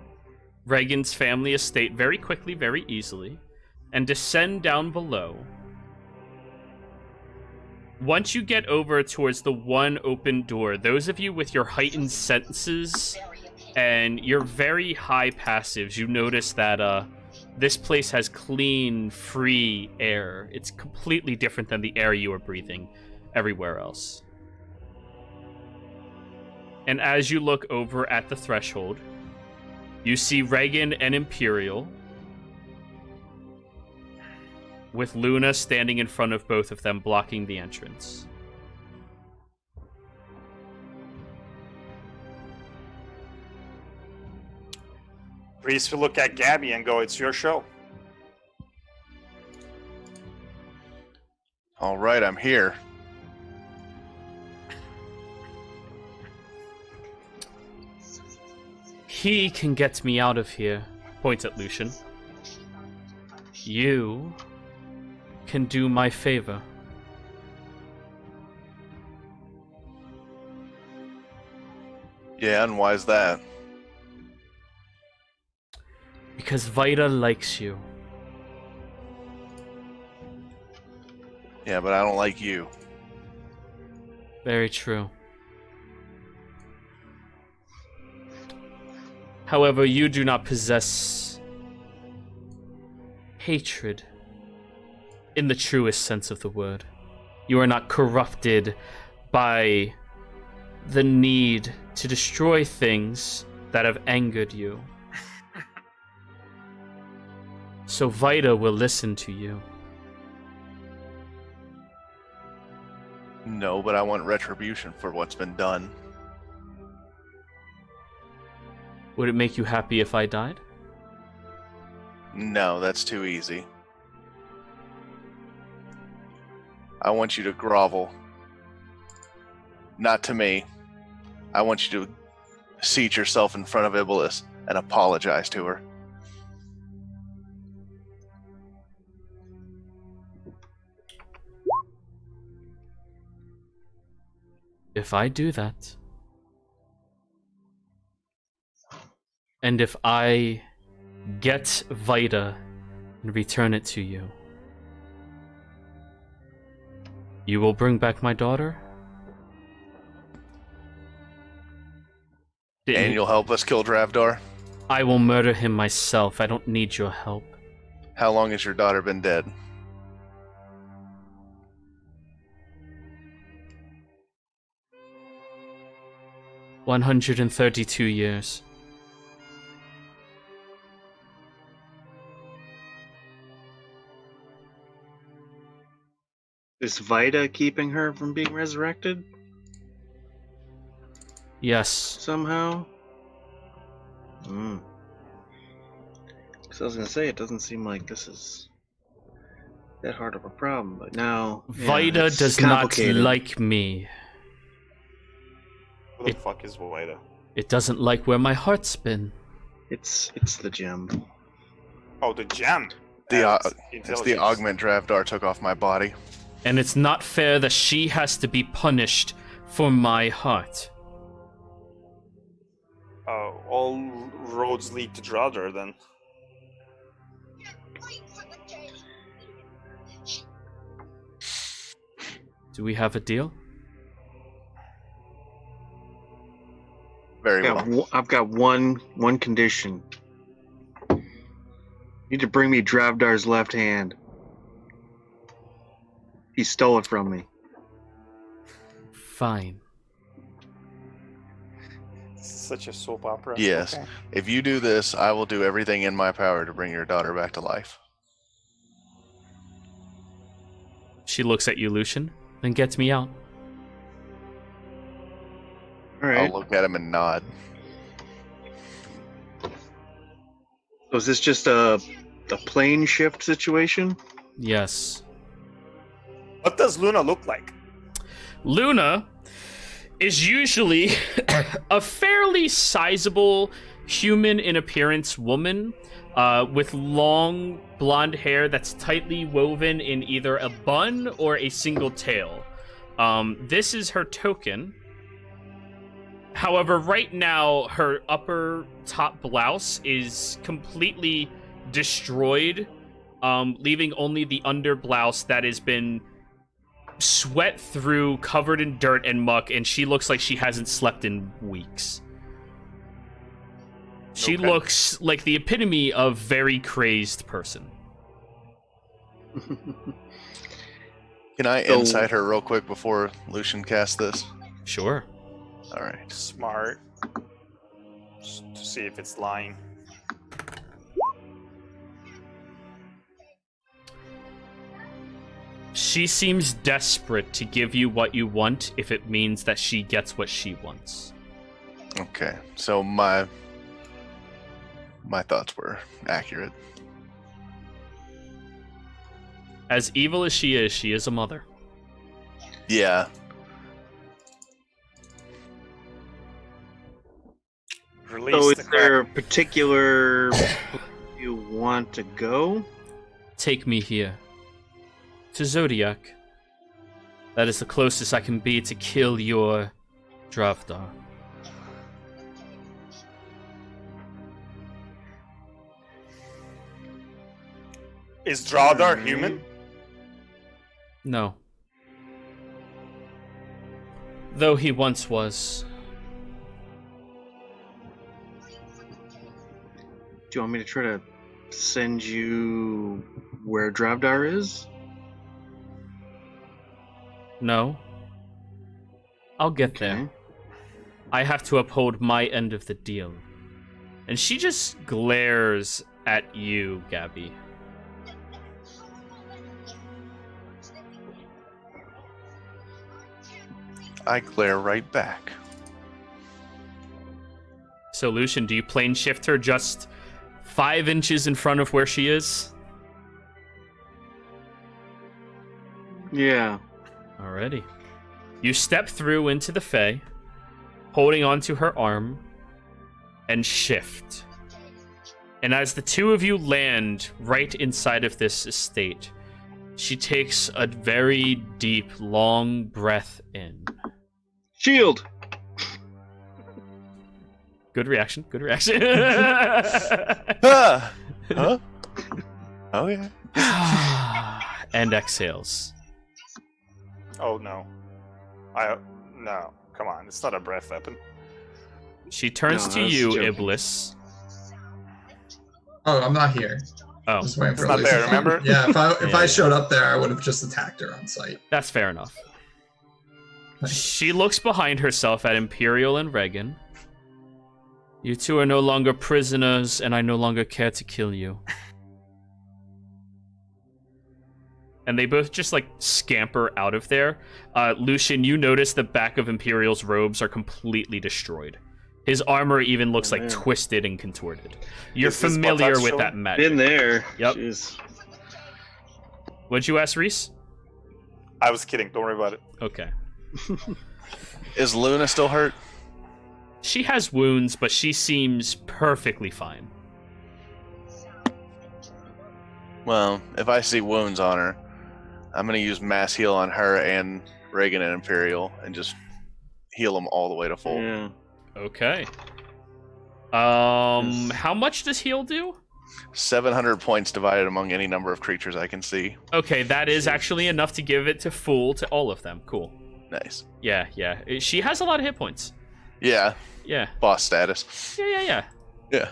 Reagan's family estate very quickly, very easily, and descend down below. Once you get over towards the one open door, those of you with your heightened senses and your very high passives, you notice that this place has clean, free air. It's completely different than the air you are breathing everywhere else. And as you look over at the threshold, you see Reagan and Imperial, with Luna standing in front of both of them, blocking the entrance. Reese will look at Gabby and go, "It's your show." All right, I'm here. He can get me out of here, points at Lucian. You can do my favor. Yeah, and why is that? Because Vida likes you. Yeah, but I don't like you. Very true. However, you do not possess hatred in the truest sense of the word. You are not corrupted by the need to destroy things that have angered you. So Vida will listen to you. No, but I want retribution for what's been done. Would it make you happy if I died? No, that's too easy. I want you to grovel. Not to me. I want you to seat yourself in front of Iblis and apologize to her. If I do that, and if I get Vida and return it to you, you will bring back my daughter? And you'll help us kill Dravdar? I will murder him myself. I don't need your help. How long has your daughter been dead? $132 years. Is Vida keeping her from being resurrected Yes. somehow? Hmm. Because I was gonna say, it doesn't seem like this is that hard of a problem, but now Vida it's does not complicated. like me. Who the fuck is Vida? It doesn't like where my heart's been. It's the gem. Oh, the gem. It's the augment Dravdar took off my body. And it's not fair that she has to be punished for my heart. All roads lead to Dravdar then. Do we have a deal? Very well. I've got one condition. You need to bring me Dravdar's left hand. He stole it from me. Fine. Such a soap opera. Yes. Okay. If you do this, I will do everything in my power to bring your daughter back to life. She looks at you, Lucian, then gets me out. All right. I'll look at him and nod. So is this just a plane shift situation? Yes. What does Luna look like? Luna is usually a fairly sizable human in appearance woman with long blonde hair that's tightly woven in either a bun or a single tail. This is her token. However, right now, her upper top blouse is completely destroyed, leaving only the under blouse that has been sweat through, covered in dirt and muck, and she looks like she hasn't slept in weeks. She looks like the epitome of very crazed person. Can I insight her real quick before Lucian casts this? Sure. All right. Smart. Just to see if it's lying. She seems desperate to give you what you want if it means that she gets what she wants. Okay. So my thoughts were accurate. As evil as she is a mother. Yeah. Release So is the there a Kraken. particular place you want to go? Take me here. To Zodiac. That is the closest I can be to kill your Dravdar. Is Drawdar human? No. Though he once was. Do you want me to try to send you where Dravdar is? No. I'll get there. I have to uphold my end of the deal. And she just glares at you, Gabby. I glare right back. So, Lucian, do you plane shift her just 5 inches in front of where she is? Yeah. Alrighty. You step through into the Fae, holding onto her arm, and shift. And as the two of you land right inside of this estate, she takes a very deep, long breath in. Shield! Good reaction, good reaction. Ah! Huh? Oh, yeah. And exhales. Oh no. No. Come on, it's not a breath weapon. She turns No, to I was you, joking. Iblis. Oh, I'm not here. Oh, Just waiting for It's not Lucian. there, remember? Yeah, if Yeah, I yeah. showed up there, I would have just attacked her on sight. that's fair enough. Thanks. She looks behind herself at Imperial and Regan. You two are no longer prisoners, and I no longer care to kill you. And they both just, like, scamper out of there. Lucian, you notice the back of Imperial's robes are completely destroyed. His armor even looks, like, man. twisted and contorted. You're Is this familiar buttocks with showing? that magic. Been there. Yep. Jeez. What'd you ask, Reese? I was kidding. Don't worry about it. Okay. Is Luna still hurt? She has wounds, but she seems perfectly fine. Well, if I see wounds on her, I'm going to use mass heal on her and Reagan and Imperial and just heal them all the way to full. Yeah. Okay. Yes. How much does heal do? 700 points divided among any number of creatures I can see. Okay, that is actually enough to give it to full to all of them. Cool. Nice. Yeah, yeah. She has a lot of hit points. Yeah, Yeah. boss status. Yeah. Yeah.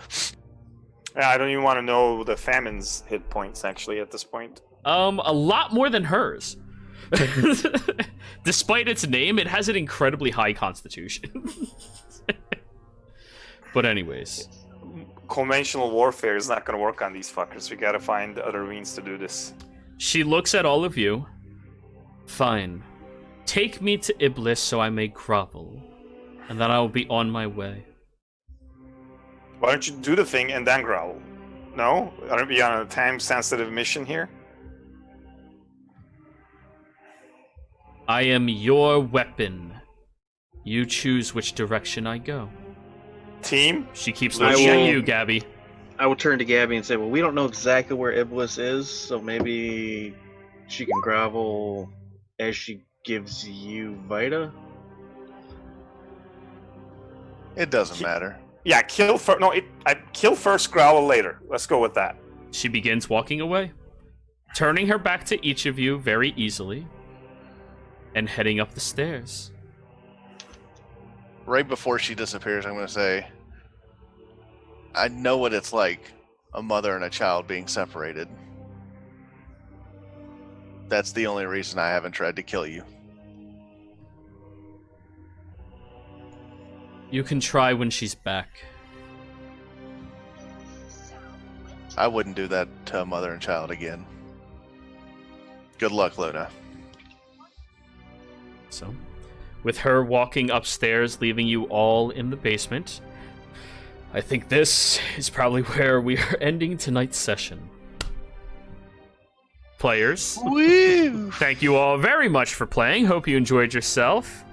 Yeah, I don't even want to know the famine's hit points actually at this point. A lot more than hers. Despite its name, it has an incredibly high constitution. But anyways. Conventional warfare is not going to work on these fuckers. We gotta find other means to do this. She looks at all of you. Fine. Take me to Iblis so I may grovel, and then I will be on my way. Why don't you do the thing and then growl? No? Aren't we on a time-sensitive mission here? I am your weapon. You choose which direction I go. Team? She keeps looking at you, Gabby. I will turn to Gabby and say, well, we don't know exactly where Iblis is, so maybe she can grovel as she gives you Vita? It doesn't matter. Yeah, kill first. No, kill first, growl later. Let's go with that. She begins walking away, turning her back to each of you very easily, and heading up the stairs. Right before she disappears, I'm going to say, I know what it's like, a mother and a child being separated. That's the only reason I haven't tried to kill you. You can try when she's back. I wouldn't do that to a mother and child again. Good luck, Luna. So, with her walking upstairs, leaving you all in the basement, I think this is probably where we are ending tonight's session. Players, woo! Thank you all very much for playing. Hope you enjoyed yourself.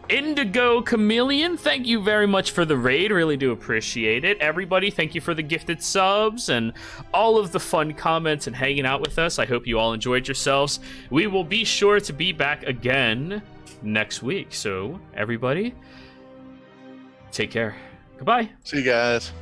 Indigo Chameleon, thank you very much for the raid. Really do appreciate it. Everybody, thank you for the gifted subs and all of the fun comments and hanging out with us. I hope you all enjoyed yourselves. We will be sure to be back again next week. So, everybody, take care. Goodbye. See you guys.